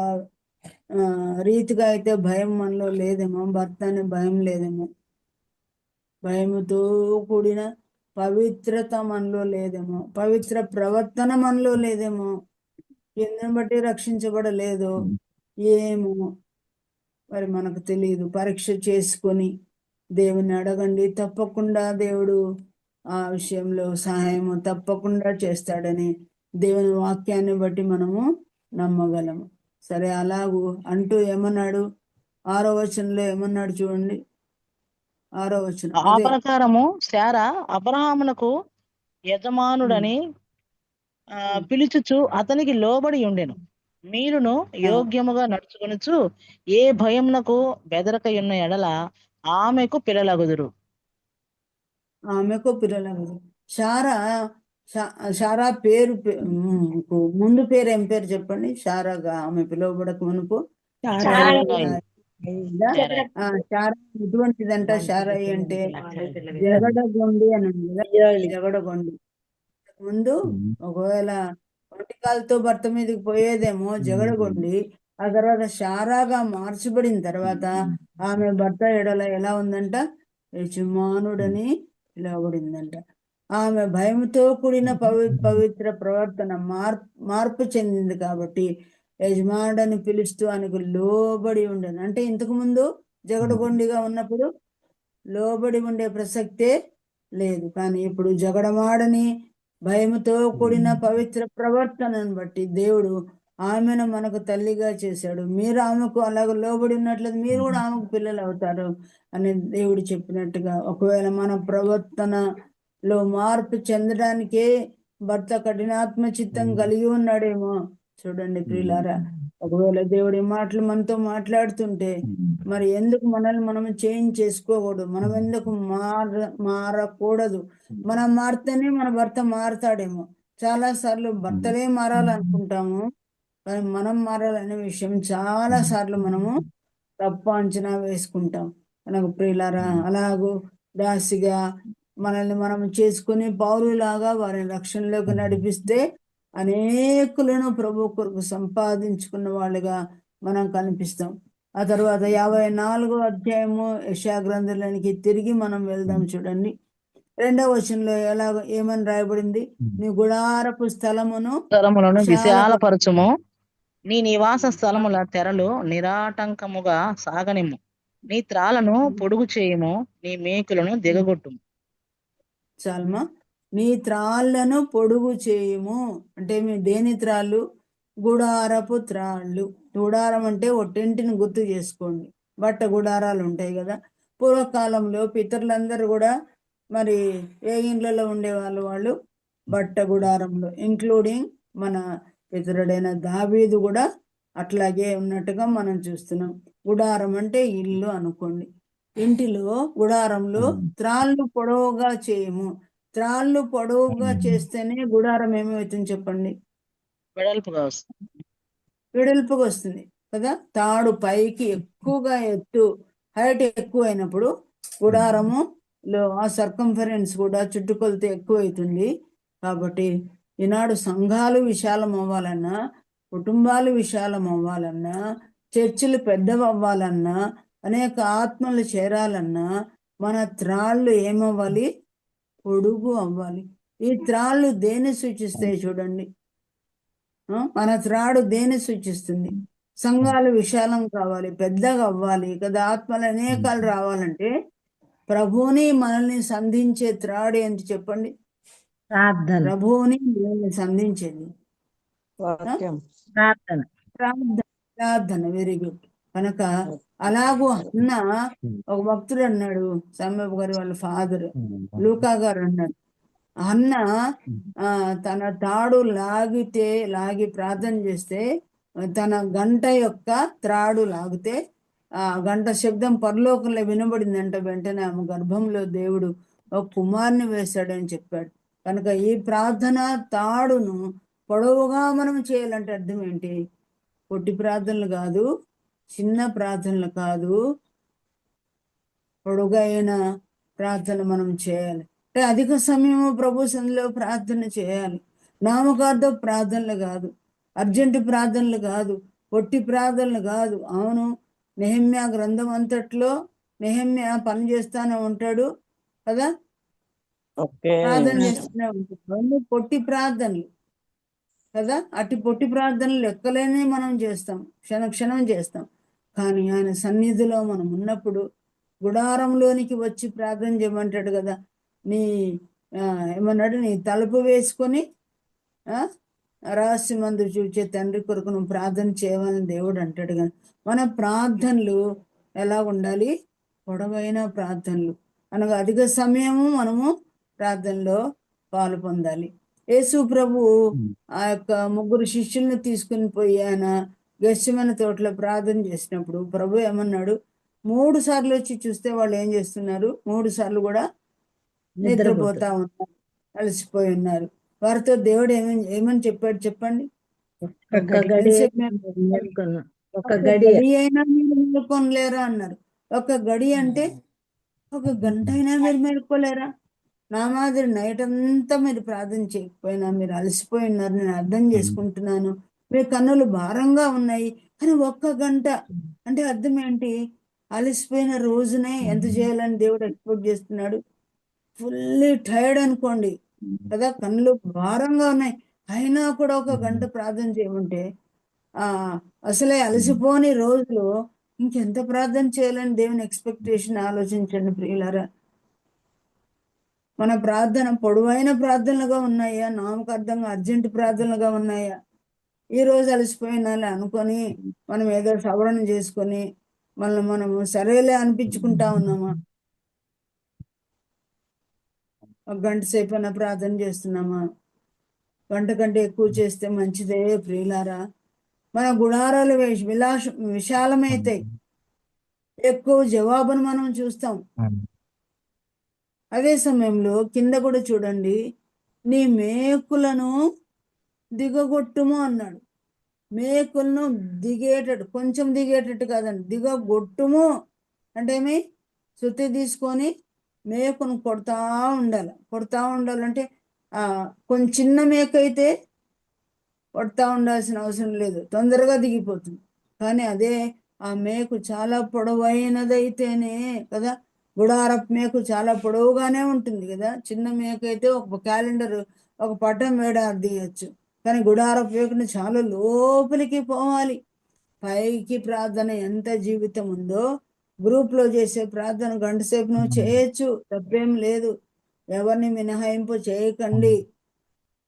Speaker 3: రీతిగా అయితే భయం మనలో లేదేమో, భర్త అనే భయం లేదేమో, భయముతో కూడిన పవిత్రత మనలో లేదేమో, పవిత్ర ప్రవర్తన మనలో లేదేమో, ఎందుని బట్టి రక్షించబడలేదు ఏమో మరి మనకు తెలియదు. పరీక్ష చేసుకొని దేవుని అడగండి, తప్పకుండా దేవుడు ఆ విషయంలో సహాయము తప్పకుండా చేస్తాడని దేవుని వాక్యాన్ని బట్టి మనము నమ్మగలము. సరే, అలాగూ అంటూ ఏమన్నాడు? 6వ వచనంలో ఏమన్నాడు చూడండి. 6వ వచనం,
Speaker 6: ఆ ప్రకారము శారా అబ్రహామునకు యజమానుడని పిలుచుచు అతనికి లోబడి ఉండెను. మీరును యోగ్యముగా నడుచుకొనుచు ఏ భయమునకు బెదరకయున్న ఎడల ఆమెకు పిల్లలగుదురు.
Speaker 3: ఆమెకు పిల్లలు. షారా షారా పేరు ముందు పేరు ఏం పేరు చెప్పండి? షారాగా ఆమె పిలువబడక మునుపు షారా ఎటువంటిదంట? షారాయి అంటే జగడగొండి అని ఉంది కదా, జగడగొండి. ముందు ఒకవేళ ఒంటికాలతో భర్త మీదకి పోయేదేమో జగడగొండి, ఆ తర్వాత షారాగా మార్చబడిన తర్వాత ఆమె భర్త ఎడల ఎలా ఉందంట? యజమానుడని పిలువబడిందంట. ఆమె భయంతో కూడిన పవిత్ర ప్రవర్తన మార్పు చెందింది కాబట్టి యజమానుడని పిలుస్తూ ఆయనకు లోబడి ఉండను. అంటే ఇంతకు ముందు జగడగొండిగా ఉన్నప్పుడు లోబడి ఉండే ప్రసక్తే లేదు, కానీ ఇప్పుడు జగడమాడని భయముతో కూడిన పవిత్ర ప్రవర్తనను బట్టి దేవుడు ఆమెను మనకు తల్లిగా చేశాడు. మీరు ఆమెకు అలాగ లోబడి ఉన్నట్లయితే మీరు కూడా ఆమెకు పిల్లలు అవుతారు అని దేవుడు చెప్పినట్టుగా, ఒకవేళ మన ప్రవర్తనలో మార్పు చెందడానికే భర్త కఠినాత్మ చిత్తం కలిగి ఉన్నాడేమో. చూడండి ప్రియులారా, ఒకవేళ దేవుడి మాటలు మనతో మాట్లాడుతుంటే మరి ఎందుకు మనల్ని మనం చేంజ్ చేసుకోకూడదు? మనం ఎందుకు మారకూడదు? మనం మారితేనే మన భర్త మారతాడేమో. చాలా సార్లు భర్తలే మారాలనుకుంటాము, కానీ మనం మారాలనే విషయం చాలా సార్లు మనము తప్పు అంచనా వేసుకుంటాం. మనకు ప్రియులారా, అలాగూ దాసిగా మనల్ని మనం చేసుకుని పౌరులాగా వారిని రక్షణలోకి నడిపిస్తే అనేకులను ప్రభు కొరకు సంపాదించుకున్న వాళ్ళుగా మనం కనిపిస్తాం. ఆ తర్వాత 54వ అధ్యాయము యెషయా గ్రంథంలోనికి తిరిగి మనం వెళ్దాం. చూడండి 2వ వచనంలో ఏమని రాయబడింది? నీ గుడారపు స్థలములను
Speaker 6: విశాలపరచుము, నీ నివాస స్థలముల తెరలు నిరాటంకముగా సాగనిమ్ము, నీ త్రాలను పొడుగు చేయుము, నీ మేకులను దిగగొట్టుము.
Speaker 3: చాలమా? నీ త్రాళ్లను పొడుగు చేయుము అంటే మీ దేని త్రాళ్ళు? గుడారపు త్రాళ్ళు. గుడారం అంటే ఒట్టింటిని గుర్తు చేసుకోండి. బట్ట గుడారాలు ఉంటాయి కదా. పూర్వకాలంలో పితరులందరూ కూడా మరి ఏ ఇండ్లలో ఉండేవాళ్ళు? వాళ్ళు బట్ట గుడారంలో, ఇంక్లూడింగ్ మన పితరుడైన దావీదు కూడా అట్లాగే ఉన్నట్టుగా మనం చూస్తున్నాం. గుడారం అంటే ఇల్లు అనుకోండి. ఇంటిలో గుడారంలో త్రాళ్ళు పొడవుగా చేయము. త్రాళ్ళు పొడవుగా చేస్తేనే గుడారం ఏమవుతుంది చెప్పండి? వెడల్పుగా వస్తుంది కదా. తాడు పైకి ఎక్కువగా హైట్ ఎక్కువ అయినప్పుడు గుడారములో ఆ సర్కంఫరెన్స్ కూడా చుట్టుకొలత ఎక్కువైతుంది. కాబట్టి ఈనాడు సంఘాలు విశాలం అవ్వాలన్నా, కుటుంబాలు విశాలం అవ్వాలన్నా, చర్చిలు పెద్దవి అవ్వాలన్నా, అనేక ఆత్మలు చేరాలన్నా మన త్రాళ్ళు ఏమవ్వాలి? పొడుగు అవ్వాలి. ఈ త్రాళ్ళు దేన్ని సూచిస్తాయి చూడండి. మన త్రాడు దేన్ని సూచిస్తుంది? సంఘాలు విశాలం కావాలి, పెద్దగా అవ్వాలి కదా. ఆత్మలు అనేకాలు రావాలంటే ప్రభువుని మనల్ని సంధించే త్రాడు ఏంటి చెప్పండి? ప్రభువుని మనల్ని సంధించేది ప్రార్థన. Very good. కనుక అలాగూ అన్న ఒక భక్తుడు అన్నాడు, సమయపు గారి వాళ్ళ ఫాదర్ లూకా గారు అన్నాడు, అన్న తన తాడు లాగి ప్రార్థన చేస్తే తన గంట యొక్క త్రాడు లాగితే ఆ గంట శబ్దం పరలోకంలో వినబడిందంట. వెంటనే ఆమె గర్భంలో దేవుడు ఒక కుమారుని వేశాడని చెప్పాడు. కనుక ఈ ప్రార్థన తాడును పొడవుగా మనం చేయాలంటే అర్థం ఏంటి? పొట్టి ప్రార్థనలు కాదు, చిన్న ప్రార్థనలు కాదు, పొడుగైన ప్రార్థన మనం చేయాలి. అంటే అధిక సమయము ప్రభు సన్నిధిలో ప్రార్థన చేయాలి. నామకార్థ ప్రార్థనలు కాదు, అర్జెంటు ప్రార్థనలు కాదు, పొట్టి ప్రార్థనలు కాదు. అవును, నెహెమ్యా గ్రంథం అంతట్లో నెహెమ్యా పని చేస్తానే ఉంటాడు కదా, ప్రార్థన చేస్తూనే ఉంటాడు. పొట్టి ప్రార్థనలు కదా. అటు పొట్టి ప్రార్థనలు లెక్కలేనే మనం చేస్తాం, క్షణం చేస్తాం. కానీ ఆయన సన్నిధిలో మనం ఉన్నప్పుడు గుడారంలోనికి వచ్చి ప్రార్థన చేయమంటాడు కదా. ఏమన్నాడు? నీ తలుపు వేసుకొని రహస్యమందు చూచే తండ్రి కొరకు నువ్వు ప్రార్థన చేయవాలని దేవుడు అంటాడు. కానీ మన ప్రార్థనలు ఎలా ఉండాలి? పొడవైన ప్రార్థనలు అనగా అధిక సమయము మనము ప్రార్థనలో పాలు పొందాలి. యేసు ప్రభు ఆ యొక్క ముగ్గురు శిష్యుల్ని తీసుకుని పోయి ఆయన గెత్సేమనే తోటలో ప్రార్థన చేసినప్పుడు ప్రభు ఏమన్నాడు, 3 సార్లు వచ్చి చూస్తే వాళ్ళు ఏం చేస్తున్నారు, 3 సార్లు కూడా నిద్రపోతా ఉన్నారు, అలసిపోయి ఉన్నారు. వారితో దేవుడు ఏమని చెప్పాడు చెప్పండి?
Speaker 2: ఒక్క గడి
Speaker 3: ఎంతసేపు
Speaker 2: మేల్కొన్నా,
Speaker 3: ఒక గడి అయినా మీరు మేల్కొనలేరా అన్నారు. ఒక గడి అంటే 1 గంట అయినా మీరు మేల్కోలేరా? నా మాదిరి నైట్ అంతా మీరు ప్రార్థన చేయకపోయినా మీరు అలసిపోయి ఉన్నారు, నేను అర్థం చేసుకుంటున్నాను. మీ కన్నులు భారంగా ఉన్నాయి, కానీ 1 గంట అంటే అర్థం ఏంటి? అలసిపోయిన రోజునే ఎంత చేయాలని దేవుడు ఎక్స్పెక్ట్ చేస్తున్నాడు? ఫుల్లీ టైర్డ్ అనుకోండి కదా, కన్నులు భారంగా ఉన్నాయి, అయినా కూడా 1 గంట ప్రార్థన చేయమంటే అసలే అలసిపోని రోజులు ఇంకెంత ప్రార్థన చేయాలని దేవుని ఎక్స్పెక్టేషన్ ఆలోచించండి ప్రియులారా. మన ప్రార్థన పొడవైన ప్రార్థనలుగా ఉన్నాయా, నామకార్థంగా అర్జెంట్ ప్రార్థనలుగా ఉన్నాయా? ఈ రోజు అలసిపోయినాలే అనుకొని మనం ఏదో సవరణ చేసుకొని మనము సరేలే అనిపించుకుంటా ఉన్నామా? 1 గంట సేపు అయినా ప్రార్థన చేస్తున్నామా? గంట కంటే ఎక్కువ చేస్తే మంచిదే ప్రియులారా. మన గుడారాలు విశాలమైతాయి, ఎక్కువ జవాబును మనం చూస్తాం. అదే సమయంలో కింద కూడా చూడండి, నీ మేకులను దిగగొట్టుము అన్నాడు. మేకులను దిగేటట్టు, కొంచెం దిగేటట్టు కాదండి, దిగగొట్టుము అంటే ఏమి? సుత్తి తీసుకొని మేకును కొడతా ఉండాలంటే కొంచెం చిన్న మేక అయితే కొడతా ఉండాల్సిన అవసరం లేదు, తొందరగా దిగిపోతుంది. కానీ అదే ఆ మేకు చాలా పొడవైనదైతేనే కదా, గుడారపు మేకు చాలా పొడవుగానే ఉంటుంది కదా. చిన్న మేక అయితే ఒక క్యాలెండర్, ఒక పటం వేడారు తీయచ్చు, కానీ గుడారపు మేకుని చాలా లోపలికి పోవాలి. పైకి ప్రార్థన ఎంత జీవితం ఉందో, గ్రూప్లో చేసే ప్రార్థన 1 గంట సేపు నువ్వు చేయొచ్చు, తప్పేం లేదు. ఎవరిని మినహాయింపు చేయకండి.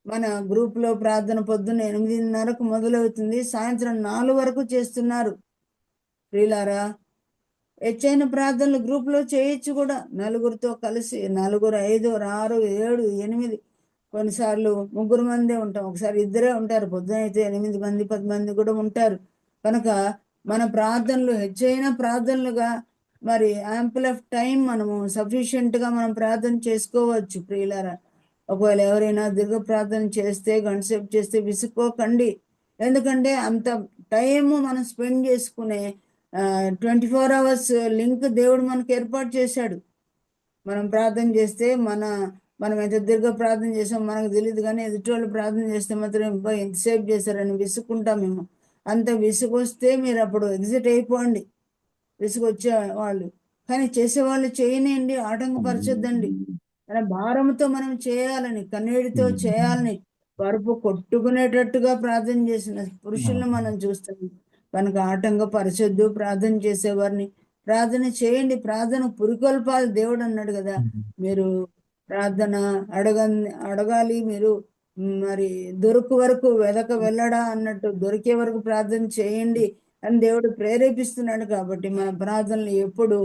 Speaker 3: మన గ్రూప్లో ప్రార్థన పొద్దున్న 8:30కు మొదలవుతుంది, సాయంత్రం 4 వరకు చేస్తున్నారు ప్రియులారా. హెచ్చైన ప్రార్థనలు గ్రూప్లో చేయొచ్చు కూడా, నలుగురితో కలిసి, 4, 5, 6, 7, 8, కొన్నిసార్లు 3 మందే ఉంటాం, ఒకసారి 2 ఉంటారు. పొద్దున అయితే 8 మంది 10 మంది కూడా ఉంటారు. కనుక మన ప్రార్థనలు హెచ్చైన ప్రార్థనలుగా, మరి యాంపుల్ ఆఫ్ టైం మనము సఫిషియెంట్గా మనం ప్రార్థన చేసుకోవచ్చు ప్రియులారా. ఒకవేళ ఎవరైనా దీర్ఘ ప్రార్థన చేస్తే, 1 గంట సేపు చేస్తే విసుక్కోకండి. ఎందుకంటే అంత టైము మనం స్పెండ్ చేసుకునే 24 hours లింక్ దేవుడు మనకు ఏర్పాటు చేశాడు. మనం ప్రార్థన చేస్తే మనం ఎంత దీర్ఘ ప్రార్థన చేసాం మనకు తెలియదు, కానీ ఎదుటోళ్ళు ప్రార్థన చేస్తే మాత్రం ఎంతసేపు చేశారని విసుక్కుంటాం మేము. అంత విసుగొస్తే మీరు అప్పుడు ఎగ్జిట్ అయిపోండి, విసుగొచ్చే వాళ్ళు. కానీ చేసేవాళ్ళు చేయనియండి, ఆటంకపరచొద్దండి. మన భారంతో మనం చేయాలని, కన్నీటితో చేయాలని, పరుపు కొట్టుకునేటట్టుగా ప్రార్థన చేసిన పురుషులను మనం చూస్తాం. కనుక ఆటంకపరచొద్దు ప్రార్థన చేసేవారిని. ప్రార్థన చేయండి, ప్రార్థన పురికొల్పాలి. దేవుడు అన్నాడు కదా, మీరు ప్రార్థన అడగాలి, మీరు మరి దొరుకు వరకు వెళ్ళడా అన్నట్టు, దొరికే వరకు ప్రార్థన చేయండి అని దేవుడు ప్రేరేపిస్తున్నాడు. కాబట్టి మన ప్రార్థనలు ఎప్పుడు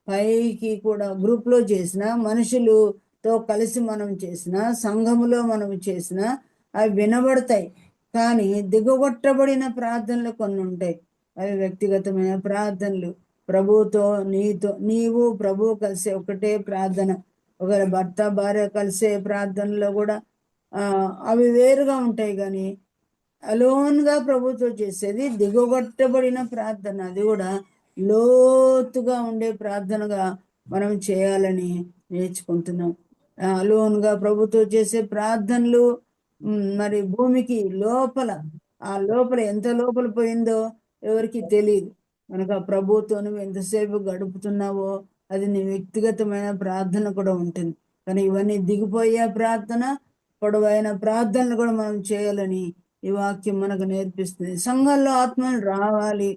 Speaker 3: పైకి కూడా గ్రూప్లో చేసినా, మనుషులతో కలిసి మనం చేసినా, సంఘములో మనం చేసినా అవి వినబడతాయి. కానీ దిగగొట్టబడిన ప్రార్థనలు కొన్ని ఉంటాయి, అవి వ్యక్తిగతమైన ప్రార్థనలు. ప్రభువుతో నీవు ప్రభువు కలిసే ఒకటే ప్రార్థన. ఒకవేళ భర్త భార్య కలిసే ప్రార్థనలో కూడా అవి వేరుగా ఉంటాయి. కానీ అలోన్గా ప్రభుతో చేసేది దిగగొట్టబడిన ప్రార్థన, అది కూడా లోతుగా ఉండే ప్రార్థనగా మనం చేయాలని నేర్చుకుంటున్నాం. అలోన్గా ప్రభుతో చేసే ప్రార్థనలు మరి భూమికి లోపల, ఆ లోపల ఎంత లోపల పోయిందో ఎవరికి తెలియదు. కనుక ప్రభుతో నువ్వు ఎంతసేపు గడుపుతున్నావో అది నీ వ్యక్తిగతమైన ప్రార్థన కూడా ఉంటుంది. కానీ ఇవన్నీ దిగిపోయే ప్రార్థన, పొడవైన ప్రార్థనలు కూడా మనం చేయాలని ఈ వాక్యం మనకు నేర్పిస్తుంది. సంఘంలో ఆత్మలు రావాలి,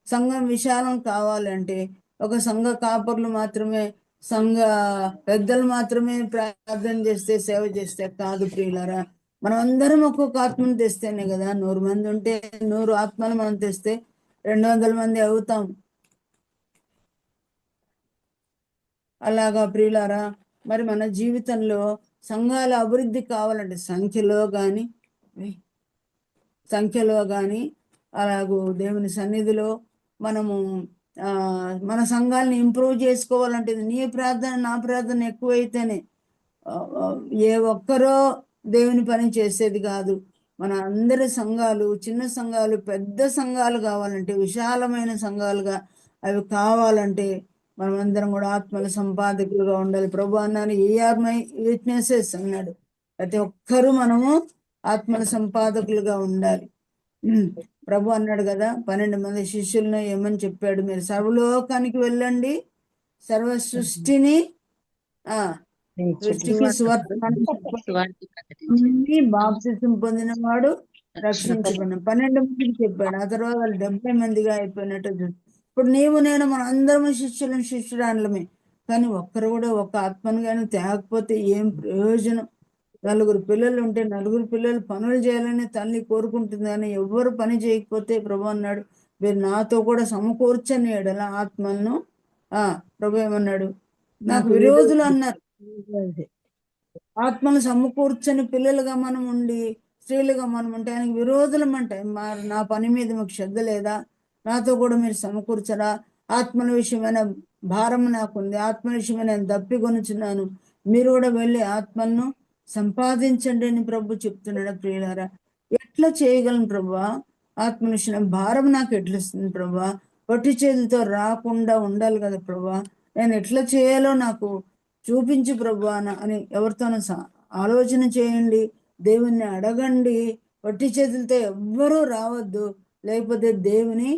Speaker 3: సంఘం విశాలం కావాలంటే ఒక సంఘ కాపర్లు మాత్రమే, సంఘ పెద్దలు మాత్రమే ప్రార్థన చేస్తే, సేవ చేస్తే కాదు ప్రియులారా. మనం అందరం ఒక్కొక్క ఆత్మను తెస్తేనే కదా. 100 మంది ఉంటే 100 ఆత్మలు మనం తెస్తే 200 మంది అవుతాం. అలాగా ప్రియులారా, మరి మన జీవితంలో సంఘాల అభివృద్ధి కావాలంటే సంఖ్యలో కానీ అలాగూ దేవుని సన్నిధిలో మనము మన సంఘాలని ఇంప్రూవ్ చేసుకోవాలంటే నీ ప్రార్థన నా ప్రార్థన ఎక్కువైతేనే ఏ ఒక్కరో దేవుని పని చేసేది కాదు. మన అందరి సంఘాలు, చిన్న సంఘాలు, పెద్ద సంఘాలు కావాలంటే, విశాలమైన సంఘాలుగా అవి కావాలంటే మనమందరం కూడా ఆత్మల సంపాదకులుగా ఉండాలి. ప్రభు అన్నాను మై విట్నెసెస్ అన్నాడు. ప్రతి ఒక్కరూ మనము ఆత్మల సంపాదకులుగా ఉండాలి. ప్రభు అన్నాడు కదా 12 మంది శిష్యులను ఏమని చెప్పాడు, మీరు సర్వలోకానికి వెళ్ళండి, సర్వ సృష్టిని సృష్టికి బాప్తిసం పొందినవాడు రక్షించుకున్నాం. 12 మందికి చెప్పాడు. ఆ తర్వాత వాళ్ళు 70 మందిగా అయిపోయినట్టు. ఇప్పుడు నీవు నేను మన అందరము శిష్యురాండ్లమే, కానీ ఒక్కరు కూడా ఒక ఆత్మను కానీ తేకపోతే ఏం ప్రయోజనం? 4 పిల్లలు ఉంటే 4 పిల్లలు పనులు చేయాలని తల్లి కోరుకుంటుంది, కానీ ఎవరు పని చేయకపోతే ప్రభు అన్నాడు మీరు నాతో కూడా సమకూర్చని ఎడల ఆత్మలను ప్రభు ఏమన్నాడు, నాకు విరోధులు అన్నారు. ఆత్మను సమకూర్చని పిల్లలుగా మనం ఉండి, స్త్రీలుగా మనం ఉంటే ఆయనకి విరోధులమంటే నా పని మీద మీకు శ్రద్ధ లేదా? నాతో కూడా మీరు సమకూర్చరా? ఆత్మల విషయమైన భారం నాకుంది, ఆత్మ విషయమైన నేను దప్పికొనుచున్నాను, మీరు కూడా వెళ్ళి ఆత్మలను సంపాదించండి అని ప్రభు చెప్తున్నాడు. ప్రియులారా, ఎట్లా చేయగలను ప్రభా? ఆత్మ విషయం భారం నాకు ఎట్లా ఇస్తుంది ప్రభా? పొట్టి చేతులతో రాకుండా ఉండాలి కదా ప్రభా, నేను ఎట్లా చేయాలో నాకు చూపించు ప్రభు అని ఎవరితోనూ ఆలోచన చేయండి, దేవుణ్ణి అడగండి. పొట్టి చేతులతో ఎవ్వరూ రావద్దు, లేకపోతే దేవుని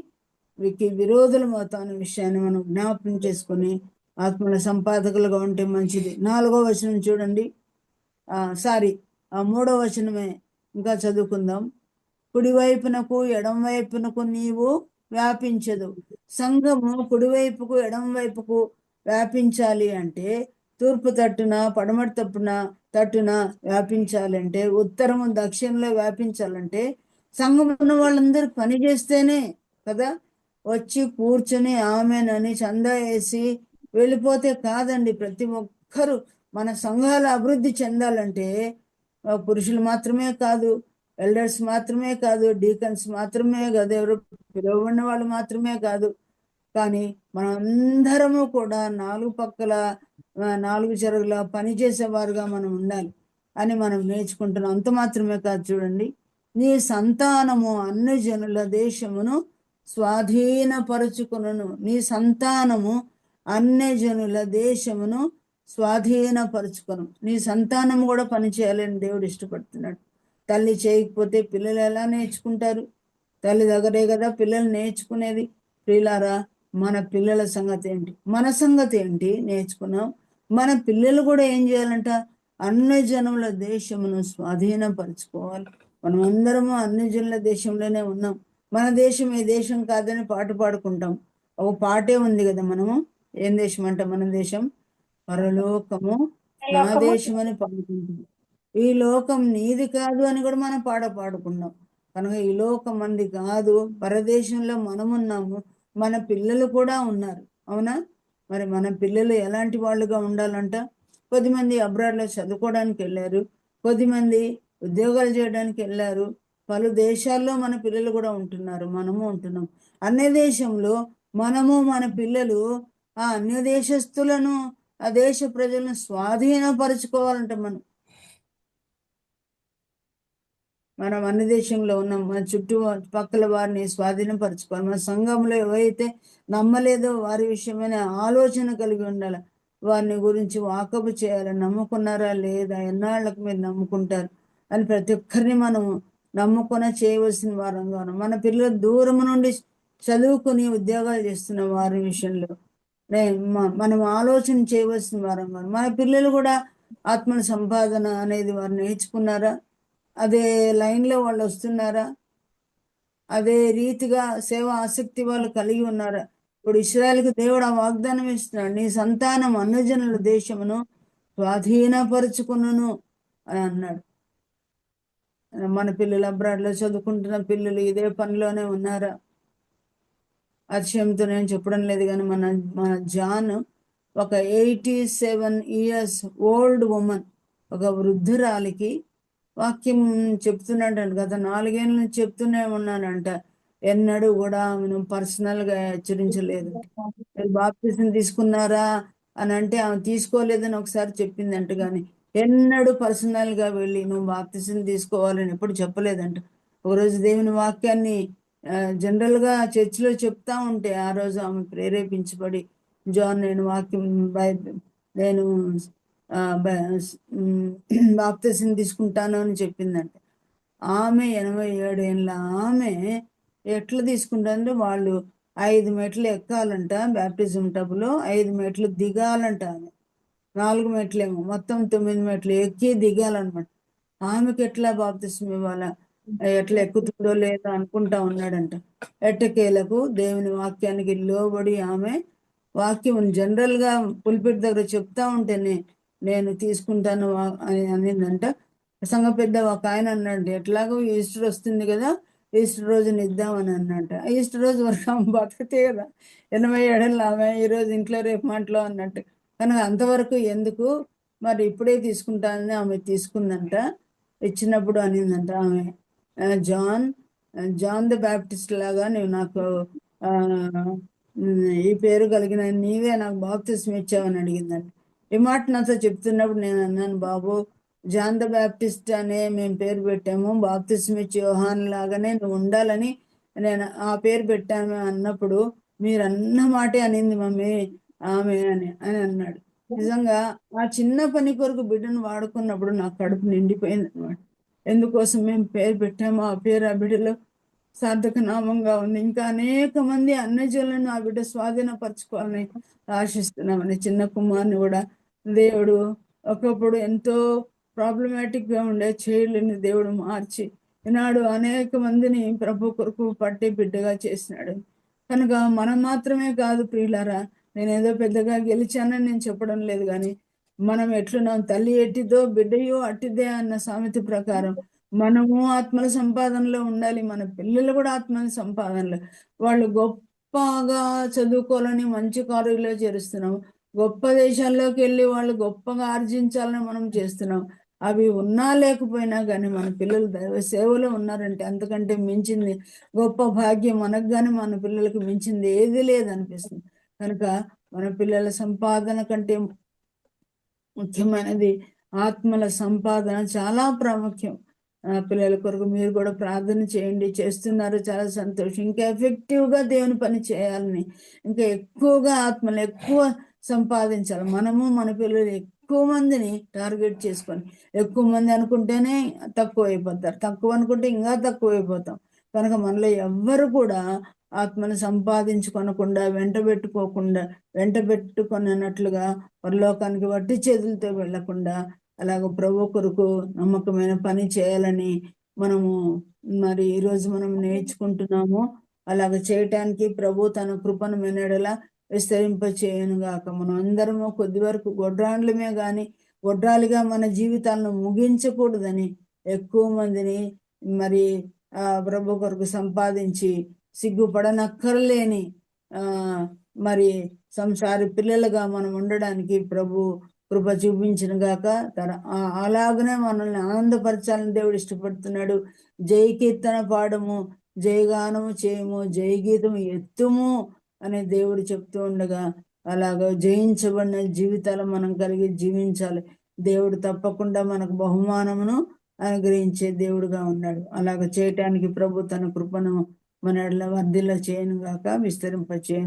Speaker 3: విరోధులం అవుతాం విషయాన్ని మనం జ్ఞాపకం చేసుకొని ఆత్మల సంపాదకులుగా ఉంటే మంచిది. 4వ వచనం చూడండి, 3వ వచనమే ఇంకా చదువుకుందాం. కుడివైపునకు ఎడం వైపునకు నీవు వ్యాపించదు. సంఘము కుడివైపుకు ఎడం వైపుకు వ్యాపించాలి అంటే, తూర్పు తట్టున పడమటి తట్టున వ్యాపించాలంటే, ఉత్తరము దక్షిణంలో వ్యాపించాలంటే సంఘం ఉన్న వాళ్ళందరూ పని చేస్తేనే కదా. వచ్చి కూర్చుని ఆమెనని చందా వేసి వెళ్ళిపోతే కాదండి. ప్రతి ఒక్కరూ మన సంఘాల అభివృద్ధి చెందాలంటే పురుషులు మాత్రమే కాదు, ఎల్డర్స్ మాత్రమే కాదు, డీకన్స్ మాత్రమే కాదు, ఎవరు పిలువబడిన వాళ్ళు మాత్రమే కాదు, కానీ మనం అందరము కూడా 4 పక్కల 4 చెరుగుల పనిచేసేవారుగా మనం ఉండాలి అని మనం నేర్చుకుంటున్నాం. అంత మాత్రమే కాదు, చూడండి, నీ సంతానము అన్ని జనుల దేశమును స్వాధీనపరుచుకును. నీ సంతానము అన్ని జనుల దేశమును స్వాధీనపరుచుకును. నీ సంతానం కూడా పనిచేయాలని దేవుడు ఇష్టపడుతున్నాడు. తల్లి చేయకపోతే పిల్లలు ఎలా నేర్చుకుంటారు? తల్లి దగ్గరే కదా పిల్లలు నేర్చుకునేది. ప్రియులారా, మన పిల్లల సంగతి ఏంటి, మన సంగతి ఏంటి నేర్చుకున్నాం. మన పిల్లలు కూడా ఏం చేయాలంట, అన్ని జనుల దేశమును స్వాధీనపరచుకోవాలి. మనం అందరము అన్ని జనుల దేశంలోనే ఉన్నాం. మన దేశం ఏ దేశం కాదని పాట పాడుకుంటాం. ఒక పాటే ఉంది కదా, మనము ఏం దేశం అంట, మన దేశం పరలోకము నా దేశం అని పాడుకుంటాం. ఈ లోకం నీది కాదు అని కూడా మనం పాడుకున్నాం. కనుక ఈ లోకం మంది కాదు, పరదేశంలో మనమున్నాము, మన పిల్లలు కూడా ఉన్నారు. అవునా? మరి మన పిల్లలు ఎలాంటి వాళ్ళుగా ఉండాలంట? కొద్దిమంది అబ్రాడ్లో చదువుకోవడానికి వెళ్ళారు, కొద్దిమంది ఉద్యోగాలు చేయడానికి వెళ్ళారు. పలు దేశాల్లో మన పిల్లలు కూడా ఉంటున్నారు, మనము ఉంటున్నాం. అన్య దేశంలో మనము మన పిల్లలు ఆ అన్య దేశస్తులను, ఆ దేశ ప్రజలను స్వాధీనపరచుకోవాలంట. మనం అన్ని దేశంలో ఉన్నాం, మన చుట్టూ పక్కల వారిని స్వాధీనపరచుకోవాలి. మన సంఘంలో ఎవరైతే నమ్మలేదో వారి విషయమైన ఆలోచన కలిగి ఉండాలి. వారిని గురించి వాకబు చేయాలి. నమ్ముకున్నారా లేదా, ఎన్నాళ్ళకు మీరు నమ్ముకుంటారు అని ప్రతి ఒక్కరిని మనం నమ్ముకున్న చేయవలసిన వారంగా ఉన్నాం. మన పిల్లలు దూరం నుండి చదువుకుని ఉద్యోగాలు చేస్తున్న వారి విషయంలో మనం ఆలోచన చేయవలసిన వారంగా ఉన్నాం. మన పిల్లలు కూడా ఆత్మల సంపాదన అనేది వారు నేర్చుకున్నారా? అదే లైన్లో వాళ్ళు వస్తున్నారా? అదే రీతిగా సేవ ఆసక్తి వాళ్ళు కలిగి ఉన్నారా? ఇప్పుడు ఇశ్రాయేలుకు దేవుడు ఆ వాగ్దానం ఇస్తున్నాడు, నీ సంతానం అన్యజనుల దేశమును స్వాధీనపరుచుకును అని అన్నాడు. మన పిల్లలు అబ్రాడ్లో చదువుకుంటున్న పిల్లలు ఇదే పనిలోనే ఉన్నారా? అతిశయంతో నేను చెప్పడం లేదు, కానీ మన జాన్ ఒక 87 years ఓల్డ్ ఉమెన్, ఒక వృద్ధురాలికి వాక్యం చెప్తున్నాడంట. గత 4 ఏళ్ళ నుంచి చెప్తూనే ఉన్నానంట. ఎన్నడూ కూడా ఆమెను పర్సనల్గా హెచ్చరించలేదు. మీరు బాప్తిసం తీసుకున్నారా అని అంటే ఆమె తీసుకోలేదని ఒకసారి చెప్పిందంట, కానీ ఎన్నడూ పర్సనల్గా వెళ్ళి నువ్వు బాప్తిసం తీసుకోవాలని ఎప్పుడు చెప్పలేదంట. ఒకరోజు దేవుని వాక్యాన్ని జనరల్గా చర్చిలో చెప్తా ఉంటే ఆ రోజు ఆమె ప్రేరేపించబడి జాన్ నేను వాక్యం నేను బాప్తిసం తీసుకుంటాను అని చెప్పిందంట. ఆమె 87 ఏళ్ళ ఆమె ఎట్లా తీసుకుంటారంటే వాళ్ళు 5 మెట్లు ఎక్కాలంట బ్యాప్టిజం టబ్లో, 5 మెట్లు దిగాలంట. ఆమె 4 మెట్లేమో, మొత్తం 9 మెట్లు ఎక్కి దిగాలన్నమాట. ఆమెకి ఎట్లా బాప్తిసం ఇవ్వాలా, ఎట్లా ఎక్కుతుందో లేదో అనుకుంటా ఉన్నాడంట. ఎట్టకేలకు దేవుని వాక్యానికి లోబడి ఆమె వాక్యం జనరల్గా పులిపిట్ దగ్గర చెప్తా ఉంటేనే నేను తీసుకుంటాను అని అనిందంట. సంఘ పెద్ద ఒక ఆయన అన్నాడు, ఎట్లాగో ఈస్టర్ వస్తుంది కదా, ఈస్టర్ రోజున ఇద్దామని అన్నట్ట. ఈస్టర్ రోజు వరకు ఆమె బతికితే కదా, 87 ఆమె ఈరోజు ఇంట్లో రేపు మాటలో అన్నట్టు. కనుక అంతవరకు ఎందుకు, మరి ఇప్పుడే తీసుకుంటానని ఆమె తీసుకుందంట. ఇచ్చినప్పుడు అనిందంట ఆమె, జాన్ ద బ్యాప్టిస్ట్ లాగా నువ్వు నాకు ఈ పేరు కలిగిన నీవే నాకు బాప్తిసం ఇచ్చావని అడిగిందంట. ఈ మాట నాతో చెప్తున్నప్పుడు నేను అన్నాను, బాబు జాన్ ద బ్యాప్టిస్ట్ అనే మేము పేరు పెట్టాము, బాప్తిసం ఇచ్చి యోహాన్ లాగానే నువ్వు ఉండాలని నేను ఆ పేరు పెట్టాను అన్నప్పుడు మీరు అన్న మాటే అనింది మమ్మీ ఆమె అని అన్నాడు. నిజంగా ఆ చిన్న పని కొరకు బిడ్డను వాడుకున్నప్పుడు నా కడుపు నిండిపోయింది అనమాట. ఎందుకోసం మేము పేరు పెట్టామో ఆ పేరు ఆ బిడ్డలో సార్థక నామంగా ఉంది. ఇంకా అనేక మంది అన్నజనులను ఆ బిడ్డ స్వాధీనపరచుకోవాలని ఆశిస్తున్నామని. చిన్న కుమార్ని కూడా దేవుడు ఒకప్పుడు ఎంతో ప్రాబ్లమాటిక్గా ఉండే చేయలేని దేవుడు మార్చి ఈనాడు అనేక మందిని ప్రభు కొరకు పట్టి బిడ్డగా చేసినాడు. కనుక మనం మాత్రమే కాదు ప్రియులారా, నేనేదో పెద్దగా గెలిచానని నేను చెప్పడం లేదు, కానీ మనం ఎట్లున్నాం, తల్లి ఎట్టిదో బిడ్డయో అట్టిదే అన్న సామెత ప్రకారం మనము ఆత్మల సంపాదనలో ఉండాలి. మన పిల్లలు కూడా ఆత్మల సంపాదనలో, వాళ్ళు గొప్పగా చదువుకోవాలని మంచి కాలేజీలో చేరుస్తున్నాం, గొప్ప దేశాల్లోకి వెళ్ళి వాళ్ళు గొప్పగా ఆర్జించాలని మనం చేస్తున్నాం. అవి ఉన్నా లేకపోయినా కానీ మన పిల్లలు దైవ సేవలో ఉన్నారంటే అంతకంటే మించింది గొప్ప భాగ్యం మనకు కానీ మన పిల్లలకు మించింది ఏది లేదనిపిస్తుంది. కనుక మన పిల్లల సంపాదన కంటే ముఖ్యమైనది ఆత్మల సంపాదన, చాలా ప్రాముఖ్యం. పిల్లల కొరకు మీరు కూడా ప్రార్థన చేయండి, చేస్తున్నారు, చాలా సంతోషం. ఇంకా ఎఫెక్టివ్గా దేవుని పని చేయాలని, ఇంకా ఎక్కువగా ఆత్మలు ఎక్కువ సంపాదించాలి. మనము మన పిల్లలు ఎక్కువ మందిని టార్గెట్ చేసుకొని, ఎక్కువ మంది అనుకుంటేనే తక్కువ అయిపోతారు, తక్కువ అనుకుంటే ఇంకా తక్కువ అయిపోతాం. కనుక మనలో ఎవ్వరు కూడా ఆత్మను సంపాదించుకొనకుండా వెంట పెట్టుకొనట్లుగా పరలోకానికి వట్టి చేతులతో వెళ్లకుండా అలాగ ప్రభు కొరకు నమ్మకమైన పని చేయాలని మనము మరి ఈరోజు మనం నేర్చుకుంటున్నాము. అలాగ చేయటానికి ప్రభు తన కృపను మెనడలా విస్తరింప చేయను గాక. మనం అందరము కొద్ది వరకు గొడ్రాండ్లమే కానీ గొడ్రాలిగా మన జీవితాలను ముగించకూడదని ఎక్కువ మందిని మరి ప్రభు కొరకు సంపాదించి సిగ్గుపడనక్కర్లేని మరి సంసారి పిల్లలుగా మనం ఉండడానికి ప్రభు కృప చూపించిన గాక. అలాగనే మనల్ని ఆనందపరచాలని దేవుడు ఇష్టపడుతున్నాడు. జై కీర్తన పాడము, జయగానము చేయము, జయ గీతము ఎత్తుము అని దేవుడు చెప్తూ ఉండగా అలాగ జయించబడిన జీవితాలు మనం కలిగి జీవించాలి. దేవుడు తప్పకుండా మనకు బహుమానమును అనుగ్రహించే దేవుడుగా ఉన్నాడు. అలాగ చేయటానికి ప్రభు తన కృపను మన వర్ధిల్ల చేయను గాక, విస్తరింప చేయను.